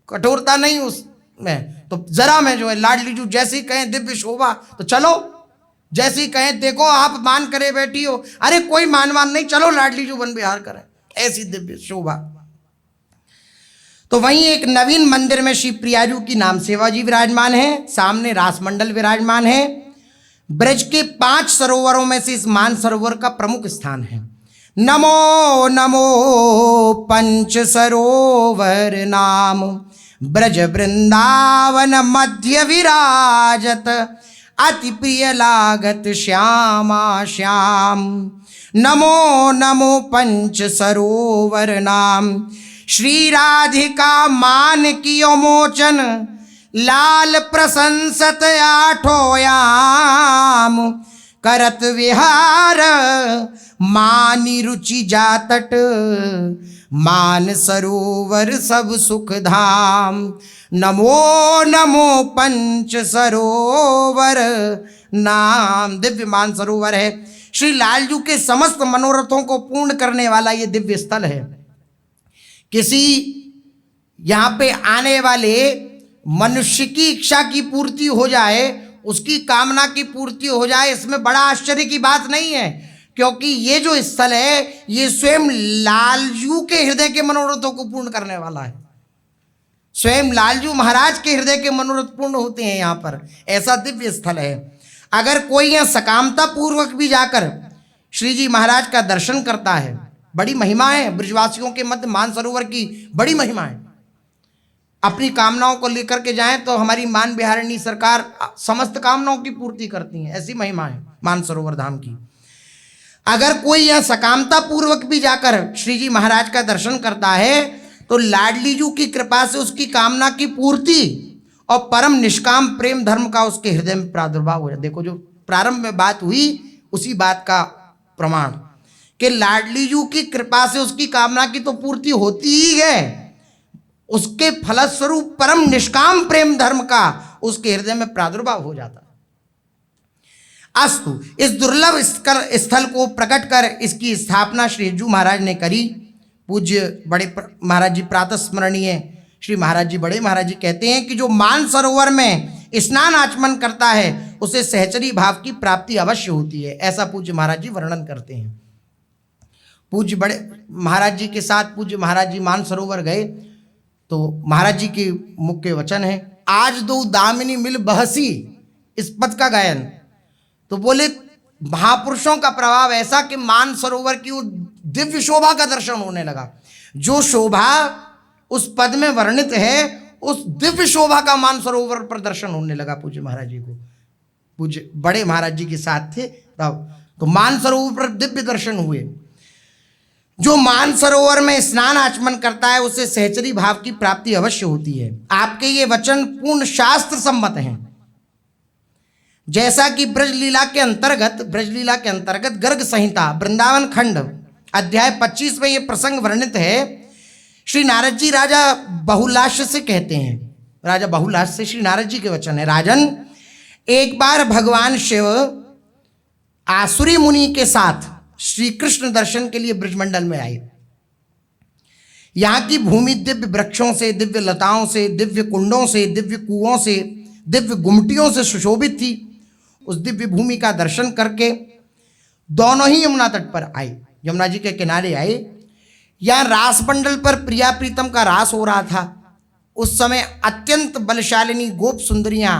कठोरता नहीं उसमें। तो जरा मैं जो है लाडलीजू जैसी कहें दिव्य शोभा तो चलो, जैसी कहें देखो आप मान करे बैठी हो, अरे कोई मान नहीं, चलो लाडलीजू वन विहार करें, ऐसी दिव्य शोभा। तो वहीं एक नवीन मंदिर में श्री प्रियाजू की नाम सेवा जी विराजमान है, सामने रासमंडल विराजमान है। ब्रज के 5 सरोवरों में से इस मान सरोवर का प्रमुख स्थान है। नमो नमो पंच सरोवर नाम, ब्रज वृंदावन मध्य विराजत, अति प्रिय लागत श्यामा श्याम। नमो नमो पंच सरोवर नाम, श्री राधिका मान कियो मोचन, लाल प्रशंसत आठोयाम। करत विहार मानी रुचि जातट, मान सरोवर सब सुख धाम। नमो नमो पंच सरोवर नाम। दिव्य मान सरोवर है। श्री लालजू के समस्त मनोरथों को पूर्ण करने वाला ये दिव्य स्थल है। किसी यहाँ पे आने वाले मनुष्य की इच्छा की पूर्ति हो जाए, उसकी कामना की पूर्ति हो जाए, इसमें बड़ा आश्चर्य की बात नहीं है, क्योंकि ये जो स्थल है ये स्वयं लालजू के हृदय के मनोरथों को पूर्ण करने वाला है। स्वयं लालजू महाराज के हृदय के मनोरथ पूर्ण होते हैं यहाँ पर, ऐसा दिव्य स्थल है। अगर कोई यहाँ सकामता पूर्वक भी जाकर श्री जी महाराज का दर्शन करता है, बड़ी महिमा है ब्रजवासियों के मध्य मान सरोवर की, बड़ी महिमा है। अपनी कामनाओं को लेकर के जाएं तो हमारी मान बिहारिणी सरकार समस्त कामनाओं की पूर्ति करती हैं, ऐसी महिमा है मान सरोवर धाम की। अगर कोई यह सकामता पूर्वक भी जाकर श्री जी महाराज का दर्शन करता है तो लाडलीजू की कृपा से उसकी कामना की पूर्ति और परम निष्काम प्रेम धर्म का उसके हृदय में प्रादुर्भाव हो जाए। देखो जो प्रारंभ में बात हुई उसी बात का प्रमाण कि लाडलीजू की कृपा से उसकी कामना की तो पूर्ति होती ही है, उसके फलस्वरूप परम निष्काम प्रेम धर्म का उसके हृदय में प्रादुर्भाव हो जाता है। अस्तु, इस दुर्लभ स्थल को प्रकट कर इसकी स्थापना श्री जू महाराज ने करी। पूज्य बड़े महाराज जी प्रातः स्मरणीय श्री महाराज जी बड़े महाराज जी कहते हैं कि जो मान सरोवर में स्नान आचमन करता है उसे सहचरी भाव की प्राप्ति अवश्य होती है, ऐसा पूज्य महाराज जी वर्णन करते हैं। पूज्य बड़े महाराज जी के साथ पूज्य महाराज जी मान सरोवर गए तो महाराज जी के मुख के वचन है, आज दो दामिनी मिल बहसी, इस पद का गायन। तो बोले महापुरुषों का प्रभाव ऐसा कि मान सरोवर की वो दिव्य शोभा का दर्शन होने लगा। जो शोभा उस पद में वर्णित है उस दिव्य शोभा का मान सरोवर पर दर्शन होने लगा पूज्य महाराज जी को। पूज्य बड़े महाराज जी के साथ थे तब तो मान सरोवर पर दिव्य दर्शन हुए। जो मान सरोवर में स्नान आचमन करता है उसे सहचरी भाव की प्राप्ति अवश्य होती है। आपके ये वचन पूर्ण शास्त्र सम्मत हैं। जैसा कि ब्रजलीला के अंतर्गत गर्ग संहिता वृंदावन खंड अध्याय 25 में ये प्रसंग वर्णित है। श्री नारद जी राजा बहुलाश से कहते हैं, राजा बहुलाश से श्री नारद जी के वचन है, राजन एक बार भगवान शिव आसुरी मुनि के साथ श्री कृष्ण दर्शन के लिए ब्रजमंडल में आए। यहाँ की भूमि दिव्य वृक्षों से, दिव्य लताओं से, दिव्य कुंडों से, दिव्य कुओं से, दिव्य गुमटियों से सुशोभित थी। उस दिव्य भूमि का दर्शन करके दोनों ही यमुना तट पर आए, यमुना जी के किनारे आए। यहाँ रास मंडल पर प्रिया प्रीतम का रास हो रहा था। उस समय अत्यंत बलशालिनी गोप सुंदरियां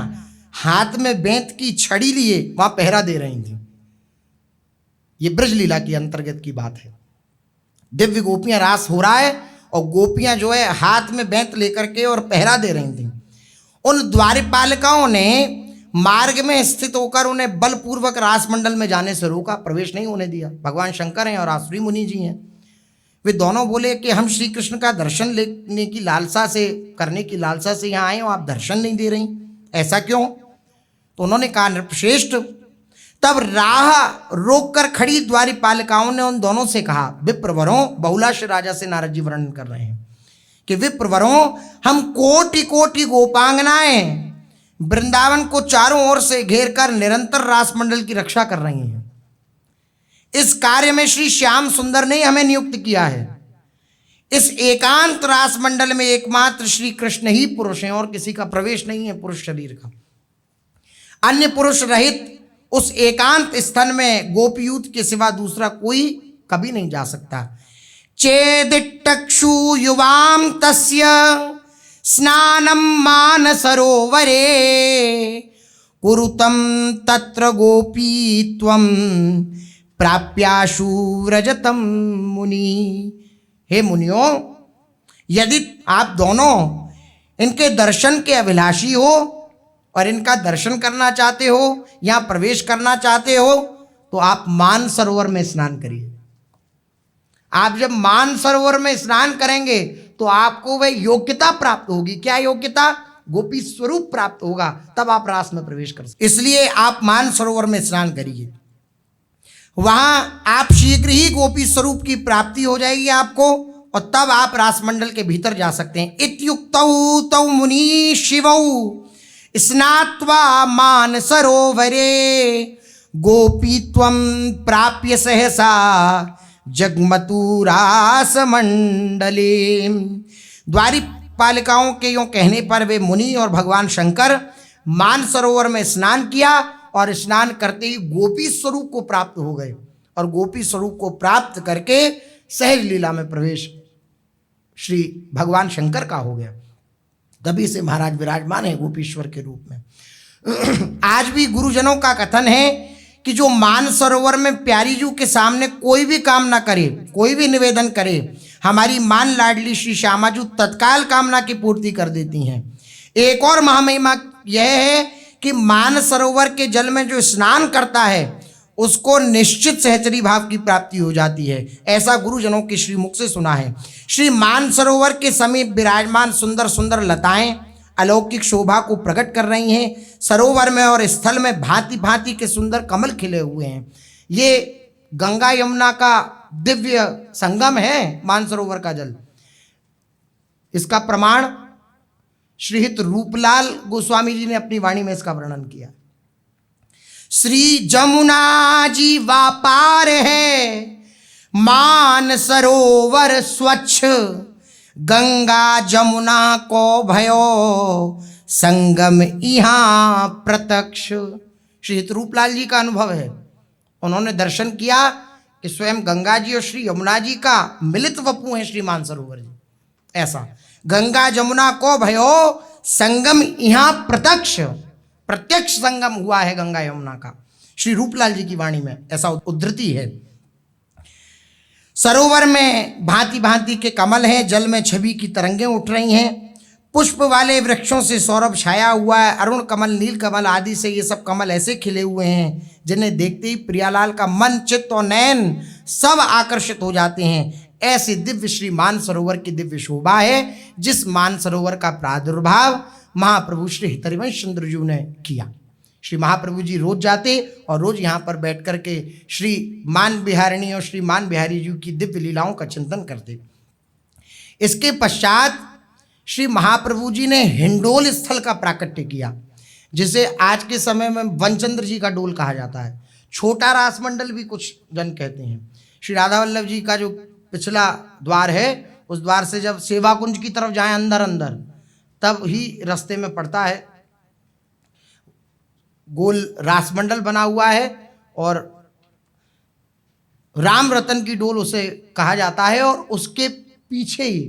हाथ में बेंत की छड़ी लिए वहां पहरा दे रही थी। ये ब्रज लीला की अंतर्गत की बात है। दिव्य गोपियां, रास हो रहा है और गोपियां जो है हाथ में बेंत लेकर के और पहरा दे रही थी। उन द्वारपालिकाओं ने मार्ग में स्थित होकर उन्हें बलपूर्वक रास मंडल में जाने से रोका, प्रवेश नहीं होने दिया। भगवान शंकर हैं और आसुरी मुनि जी हैं। वे दोनों बोले कि हम श्री कृष्ण का दर्शन लेने की लालसा से, करने की लालसा से यहाँ आए हो, आप दर्शन नहीं दे रही, ऐसा क्यों? तो उन्होंने कहा, नृपश्रेष्ठ, तब राह रोक कर खड़ी द्वारपालिकाओं ने उन दोनों से कहा, विप्रवरों, बहुलाश राजा से नारद जी वर्णन कर रहे हैं कि विप्रवरों, हम कोटि कोटि गोपांगनाएं वृंदावन को चारों ओर से घेर कर निरंतर रास मंडल की रक्षा कर रही हैं। इस कार्य में श्री श्याम सुंदर ने हमें नियुक्त किया है। इस एकांत रास मंडल में एकमात्र श्री कृष्ण ही पुरुष हैं और किसी का प्रवेश नहीं है पुरुष शरीर का। अन्य पुरुष रहित उस एकांत स्थल में गोपीयूथ के सिवा दूसरा कोई कभी नहीं जा सकता। चेदिट्टक्षु युवाम तस्य स्नानम मान सरोवरे कुरुतम तत्र गोपीत्वम प्राप्याशु व्रजतम मुनि। हे मुनियों, यदि आप दोनों इनके दर्शन के अभिलाषी हो और इनका दर्शन करना चाहते हो, यहाँ प्रवेश करना चाहते हो, तो आप मान सरोवर में स्नान करिए। आप जब मान सरोवर में स्नान करेंगे तो आपको वह योग्यता प्राप्त होगी। क्या योग्यता? गोपी स्वरूप प्राप्त होगा, तब आप रास में प्रवेश कर सकते। इसलिए आप मान सरोवर में स्नान करिए, वहां आप शीघ्र ही गोपी स्वरूप की प्राप्ति हो जाएगी आपको, और तब आप रास मंडल के भीतर जा सकते हैं। इत्युक्तौ तौ मुनि शिवौ स्नात्वा मान सरोवरे गोपीत्वं प्राप्य सहसा जगमतु रास मंडले। द्वारपालिकाओं के यों कहने पर वे मुनि और भगवान शंकर मान सरोवर में स्नान किया और स्नान करते ही गोपी स्वरूप को प्राप्त हो गए, और गोपी स्वरूप को प्राप्त करके सहज लीला में प्रवेश श्री भगवान शंकर का हो गया। तभी से महाराज विराजमान है गोपीश्वर के रूप में। आज भी गुरुजनों का कथन है कि जो मान सरोवर में प्यारी जू के सामने कोई भी काम ना करे, कोई भी निवेदन करे, हमारी मान लाडली श्री श्यामा जू तत्काल कामना की पूर्ति कर देती हैं। एक और महामहिमा यह है कि मान सरोवर के जल में जो स्नान करता है उसको निश्चित सहचरी भाव की प्राप्ति हो जाती है। ऐसा गुरुजनों के श्रीमुख से सुना है। श्री मान सरोवर के समीप विराजमान सुंदर सुंदर लताएं अलौकिक शोभा को प्रकट कर रही हैं। सरोवर में और स्थल में भांति भांति के सुंदर कमल खिले हुए हैं। ये गंगा यमुना का दिव्य संगम है मानसरोवर का जल। इसका प्रमाण श्रीहित रूपलाल गोस्वामी जी ने अपनी वाणी में इसका वर्णन किया। श्री जमुना जी वापार है मान सरोवर स्वच्छ, गंगा जमुना को भयो संगम यहाँ प्रत्यक्ष। श्री रूपलाल जी का अनुभव है, उन्होंने दर्शन किया कि स्वयं गंगा जी और श्री यमुना जी का मिलित वपु है श्री मानसरोवर जी। ऐसा गंगा जमुना को भयो संगम यहाँ प्रत्यक्ष, प्रत्यक्ष संगम हुआ है गंगा यमुना का। श्री रूपलाल जी की वाणी में ऐसा उद्धृति है। सरोवर में भांति भांति के कमल हैं, जल में छवि की तरंगें उठ रही हैं। पुष्प वाले वृक्षों से सौरभ छाया हुआ है। अरुण कमल, नील कमल आदि से ये सब कमल ऐसे खिले हुए हैं जिन्हें देखते ही प्रियालाल का मन, चित्त और नयन सब आकर्षित हो जाते हैं। ऐसे दिव्य श्री मानसरोवर की दिव्य शोभा है, जिस मानसरोवर का प्रादुर्भाव महाप्रभु श्री हितरिवंश चंद्र जी ने किया। श्री महाप्रभु जी रोज जाते और रोज यहाँ पर बैठ कर के श्री मान बिहारिणी और श्री मान बिहारी जी की दिव्य लीलाओं का चिंतन करते। इसके पश्चात श्री महाप्रभु जी ने हिंडोल स्थल का प्राकट्य किया, जिसे आज के समय में वनचंद्र जी का डोल कहा जाता है। छोटा रासमंडल भी कुछ जन कहते हैं। श्री राधा वल्लभ जी का जो पिछला द्वार है, उस द्वार से जब सेवा कुंज की तरफ जाएं अंदर अंदर, तब ही रास्ते में पड़ता है, गोल रासमंडल बना हुआ है और राम रतन की डोल उसे कहा जाता है। और उसके पीछे ही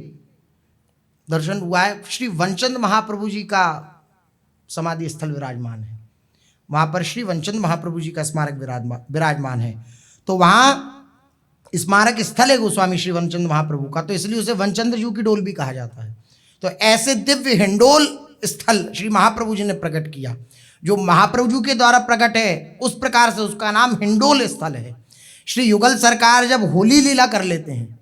दर्शन हुआ है श्री वनचंद महाप्रभु जी का समाधि स्थल विराजमान है। वहां पर श्री वनचंद महाप्रभु जी का स्मारक विराजमान है। तो वहां स्मारक स्थल है गोस्वामी श्री वनचंद महाप्रभु का, तो इसलिए उसे वनचंद्र जी की डोल भी कहा जाता है। तो ऐसे दिव्य हिंडोल स्थल श्री महाप्रभु जी ने प्रकट किया, जो महाप्रभु जी के द्वारा प्रकट है, उस प्रकार से उसका नाम हिंडोल स्थल है। श्री युगल सरकार जब होली लीला कर लेते हैं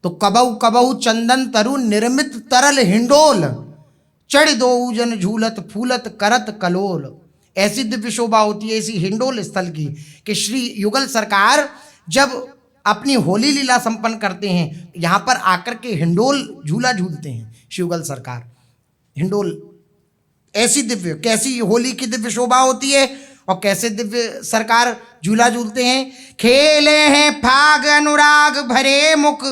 तो कबहु कबहु चंदन तरु निर्मित तरल हिंडोल, चढ़ दो जन झूलत फूलत करत कलोल। ऐसी दिव्य शोभा होती है इसी हिंडोल स्थल की कि श्री युगल सरकार जब अपनी होली लीला संपन्न करते हैं, यहाँ पर आकर के हिंडोल झूला झूलते हैं श्री युगल सरकार। हिंडोल ऐसी दिव्य, कैसी होली की दिव्य शोभा होती है और कैसे दिव्य सरकार झूला झूलते हैं। खेले हैं फाग अनुराग भरे मुख,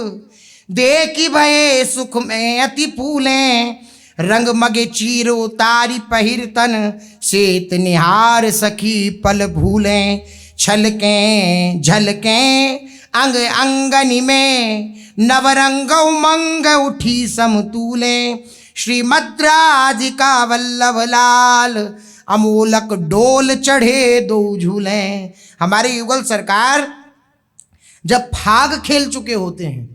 देखी भये सुख में अति फूलें। रंग मगे चीर उतारी पहिर तन, सेत निहार सखी पल भूलें। छलकें झलकें अंग अंगनी में, नवरंग उमंग उठी समतूलें। श्रीमद् राधिका वल्लभ लाल, अमोलक डोल चढ़े दो झूलें। हमारे युगल सरकार जब फाग खेल चुके होते हैं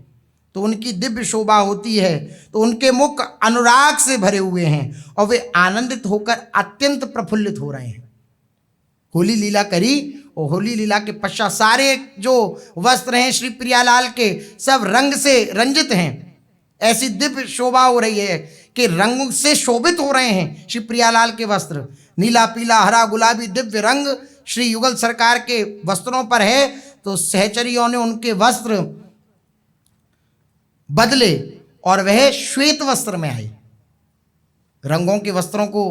तो उनकी दिव्य शोभा होती है, तो उनके मुख अनुराग से भरे हुए हैं और वे आनंदित होकर अत्यंत प्रफुल्लित हो रहे हैं। होली लीला करी और होली लीला के पश्चात सारे जो वस्त्र हैं श्री प्रियालाल के, सब रंग से रंजित हैं। ऐसी दिव्य शोभा हो रही है कि रंग से शोभित हो रहे हैं श्री प्रियालाल के वस्त्र। नीला पीला हरा गुलाबी दिव्य रंग श्री युगल सरकार के वस्त्रों पर है। तो सहचरियों ने उनके वस्त्र बदले और वह श्वेत वस्त्र में आए। रंगों के वस्त्रों को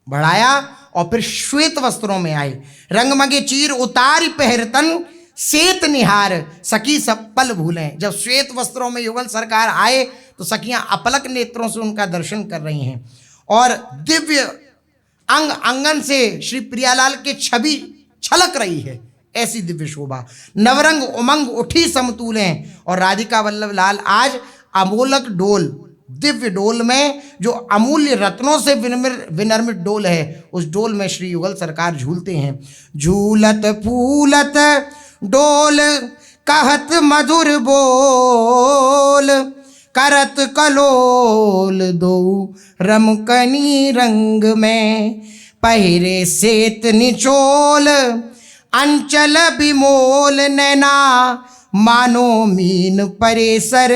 बढ़ाया और फिर श्वेत वस्त्रों में आए। रंग मगे चीर उतारी पहरतन, सेत निहार सखी सब पल भूलें। जब श्वेत वस्त्रों में युगल सरकार आए तो सखियां अपलक नेत्रों से उनका दर्शन कर रही हैं और दिव्य अंग अंगन से श्री प्रियालाल के छवि छलक रही है। ऐसी दिव्य शोभा, नवरंग उमंग उठी समतूलें। और राधिका वल्लभ लाल आज अमोलक डोल, दिव्य डोल में, जो अमूल्य रत्नों से विनिर्मित डोल है, उस डोल में श्री युगल सरकार झूलते हैं। झूलत फूलत डोल कहत मधुर बोल, करत कलोल दो रमकनी रंग में। पहिरे सेत निचोल अंचल बिमोल, नैना मानो मीन परेसर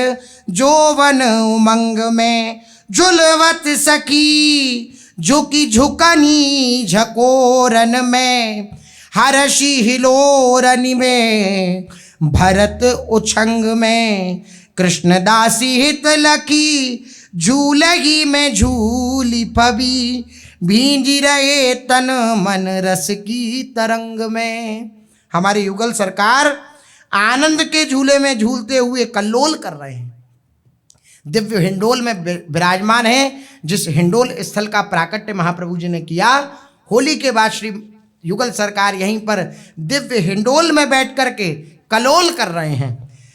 जोवन उमंग में। झुलवत सखी झुकी झुकनी झकोरन में, हर्षि हिलोरनि में भरत उछंग में। कृष्णदासी हित लखी झूलगी में झूली पबी, भींज रहे तन मन रस की तरंग में। हमारे युगल सरकार आनंद के झूले में झूलते हुए कल्लोल कर रहे हैं। दिव्य हिंडोल में विराजमान है। जिस हिंडोल स्थल का प्राकट्य महाप्रभु जी ने किया, होली के बाद श्री युगल सरकार यहीं पर दिव्य हिंडोल में बैठ करके कलोल कर रहे हैं।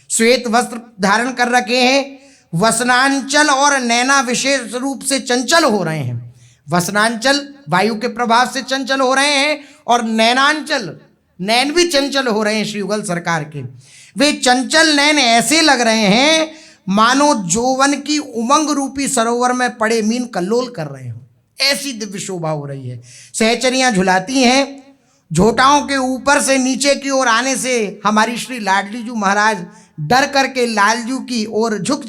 श्वेत वस्त्र धारण कर रखे हैं। वसनांचल और नैना विशेष रूप से चंचल हो रहे हैं। वसनांचल वायु के प्रभाव से चंचल हो रहे हैं और नैनांचल, नैन भी चंचल हो रहे हैं श्री युगल सरकार के। वे चंचल नैन ऐसे लग रहे हैं मानो जोवन की उमंग रूपी सरोवर में पड़े मीन कल्लोल कर रहे हो। ऐसी दिव्य शोभा हो रही है। सहचरियां झुलाती हैं। झोटाओं के ऊपर से नीचे की ओर आने से हमारी श्री लाडली जू महाराज डर करके लालजू की ओर झुक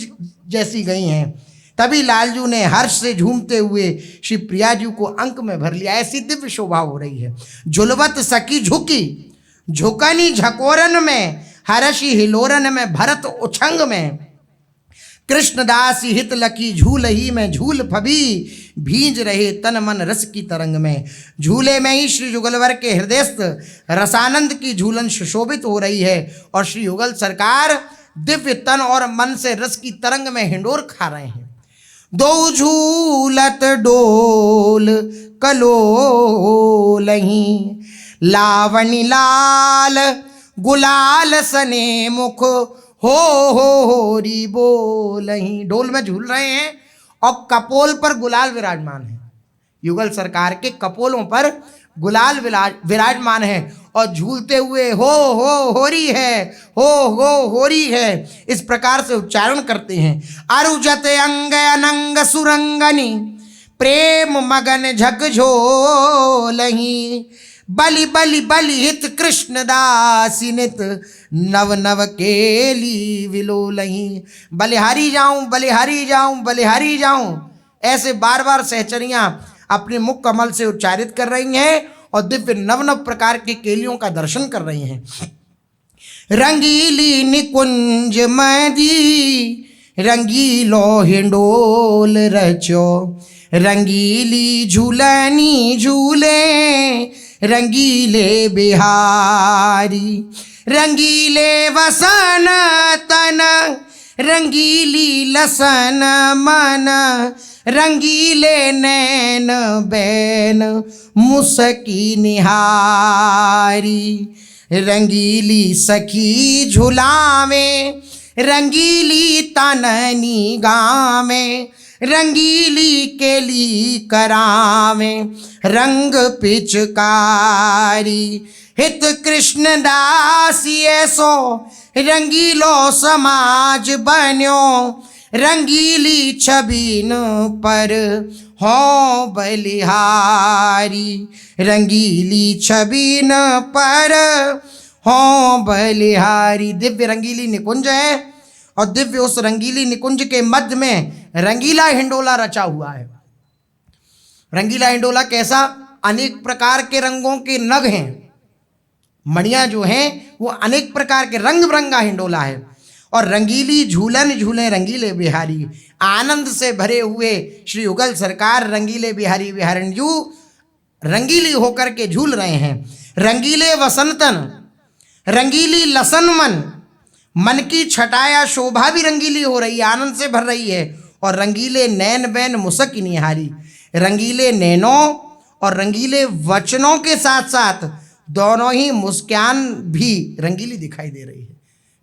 जैसी गई हैं। तभी लालजू ने हर्ष से झूमते हुए श्री प्रियाजू को अंक में भर लिया। ऐसी दिव्य शोभा हो रही है। झुलवत सखी झुकी झुकनी झकोरन में, हर्षि हिलोरन में भरत उछंग में। कृष्णदास हित लकी झूल ही में झूल फबी, भींज रहे तन मन रस की तरंग में। झूले में ही श्री युगलवर के हृदयस्थ रसानंद की झूलन सुशोभित हो रही है और श्री युगल सरकार दिव्य तन और मन से रस की तरंग में हिंडोर खा रहे हैं। दो झूलत डोल कलोलही, लावणी लाल गुलाल सने मुख, होरी बोलही। डोल में झूल रहे हैं और कपोल पर गुलाल विराजमान है। युगल सरकार के कपोलों पर गुलाल विराजमान है और झूलते हुए होरी है, होरी है, इस प्रकार से उच्चारण करते हैं। अरुजत अंग अनंग सुरंगनी, प्रेम मगन झकझोलही, बलि बलि बलि हित कृष्णदासी नित, नव नव केली विलोलही। बलिहारी जाऊं बलिहारी जाऊं बलिहारी जाऊं, ऐसे बार बार सहचरियां अपने मुख कमल से उच्चारित कर रही हैं और दिव्य नव नव प्रकार के केलियों का दर्शन कर रही हैं। रंगीली निकुंज मदी, रंगीलो हिंडोल रचो, रंगीली झूलनी झूले, रंगीले बिहारी। रंगीले वसन तन, रंगीली लसन मन, रंगीले नैन बैन मुसकी निहारी। रंगीली सखी झुलावे, रंगीली तननी गावे, रंगीली केली करावे, रंग पिचकारी। हित कृष्णदासी ऐसो, रंगीलो समाज बन्यो, रंगीली छबीन पर हो बलिहारी। रंगीली छबीन पर हो बलिहारी। दिव्य रंगीली निकुंज है और दिव्य उस रंगीली निकुंज के मध्य में रंगीला हिंडोला रचा हुआ है। रंगीला हिंडोला कैसा? अनेक प्रकार के रंगों के नग हैं, मणियां जो हैं वो अनेक प्रकार के, रंग बिरंगा हिंडोला है। और रंगीली झूलन झूले रंगीले बिहारी, आनंद से भरे हुए श्री युगल सरकार रंगीले बिहारी बिहारंजू रंगीली होकर के झूल रहे हैं। रंगीले वसंतन, रंगीली लसन मन, मन की छटाया शोभा भी रंगीली हो रही है, आनंद से भर रही है। और रंगीले नैन बैन मुसक निहारी, रंगीले नैनों और रंगीले वचनों के साथ साथ दोनों ही मुस्कान भी रंगीली दिखाई दे रही है।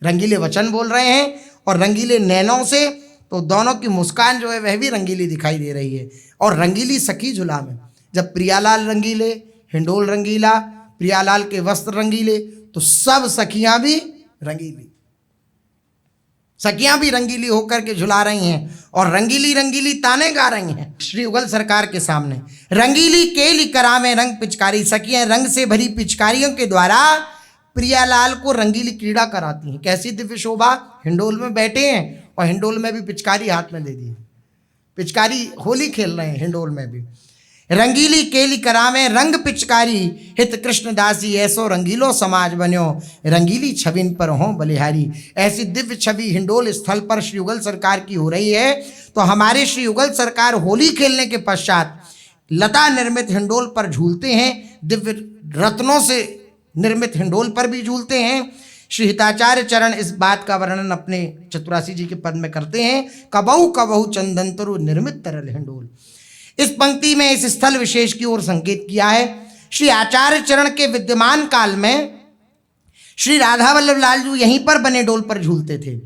रंगीले वचन बोल रहे हैं और रंगीले नैनों से तो दोनों की मुस्कान जो है वह भी रंगीली दिखाई दे रही है। और रंगीली सखी झुला में, जब प्रियालाल रंगीले, हिंडोल रंगीला, प्रियालाल के वस्त्र रंगीले, तो सब सखियां भी रंगीली, सखियां भी रंगीली होकर के झुला रही हैं और रंगीली रंगीली ताने गा रही हैं श्री युगल सरकार के सामने। रंगीली केली करावे रंग पिचकारी, सखियां रंग से भरी पिचकारियों के द्वारा प्रियालाल को रंगीली क्रीड़ा कराती हैं। कैसी दिव्य शोभा! हिंडोल में बैठे हैं और हिंडोल में भी पिचकारी हाथ में ले दी, पिचकारी होली खेल रहे हैं हिंडोल में भी। रंगीली केली करावे रंग पिचकारी, हित कृष्णदासी ऐसो रंगीलो समाज बन्यो, रंगीली छबिन पर हो बलिहारी। ऐसी दिव्य छवि हिंडोल स्थल पर श्री युगल सरकार की हो रही है। तो हमारे श्री युगल सरकार होली खेलने के पश्चात लता निर्मित हिंडोल पर झूलते हैं, दिव्य रत्नों से निर्मित हिंडोल पर भी झूलते हैं। श्री हिताचार्य चरण इस बात का वर्णन अपने चतुरासी जी के पद में करते हैं। कबहु कबहु चंदन तरु निर्मित तरल हिंडोल। इस पंक्ति में इस स्थल विशेष की ओर संकेत किया है। श्री आचार्य चरण के विद्यमान काल में श्री राधा वल्लभ लाल जी यहीं पर बने डोल पर झूलते थे,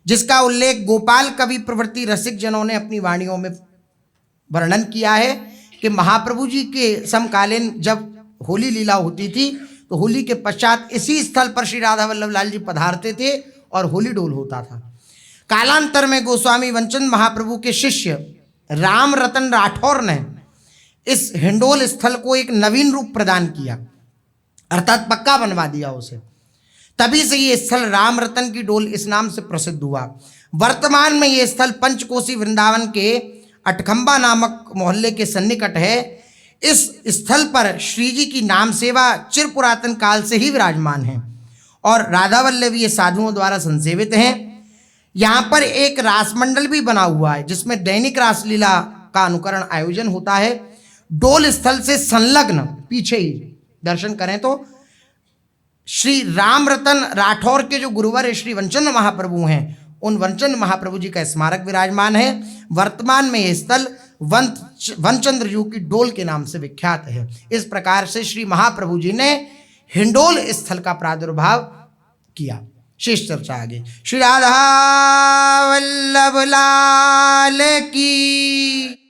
जिसका उल्लेख गोपाल कवि प्रवृत्ति रसिक जनों ने अपनी वाणियों में वर्णन किया है कि महाप्रभु जी के समकालीन जब होली लीला होती थी तो होली के पश्चात इसी स्थल पर श्री राधा वल्लभ लाल जी पधारते थे और होली डोल होता था। कालांतर में गोस्वामी वंचन महाप्रभु के शिष्य राम रतन राठौर ने इस हिंडोल स्थल को एक नवीन रूप प्रदान किया, अर्थात पक्का बनवा दिया उसे। तभी से ये स्थल राम रतन की डोल इस नाम से प्रसिद्ध हुआ। वर्तमान में ये स्थल पंचकोसी वृंदावन के अटखंबा नामक मोहल्ले के सन्निकट है। इस स्थल पर श्री जी की नाम सेवा चिर पुरातन काल से ही विराजमान है और राधा वल्लभ ये साधुओं द्वारा संसेवित हैं। यहाँ पर एक रासमंडल भी बना हुआ है जिसमें दैनिक रासलीला का अनुकरण आयोजन होता है। डोल स्थल से संलग्न पीछे ही दर्शन करें तो श्री राम रतन राठौर के जो गुरुवर श्री वनचंद्र महाप्रभु हैं, उन वनचंद्र महाप्रभु जी का स्मारक विराजमान है। वर्तमान में यह स्थल वनचंद्र जी की डोल के नाम से विख्यात है। इस प्रकार से श्री महाप्रभु जी ने हिंडोल स्थल का प्रादुर्भाव किया। शेष चर्चा आगे। श्री राधा वल्लभ लाल की।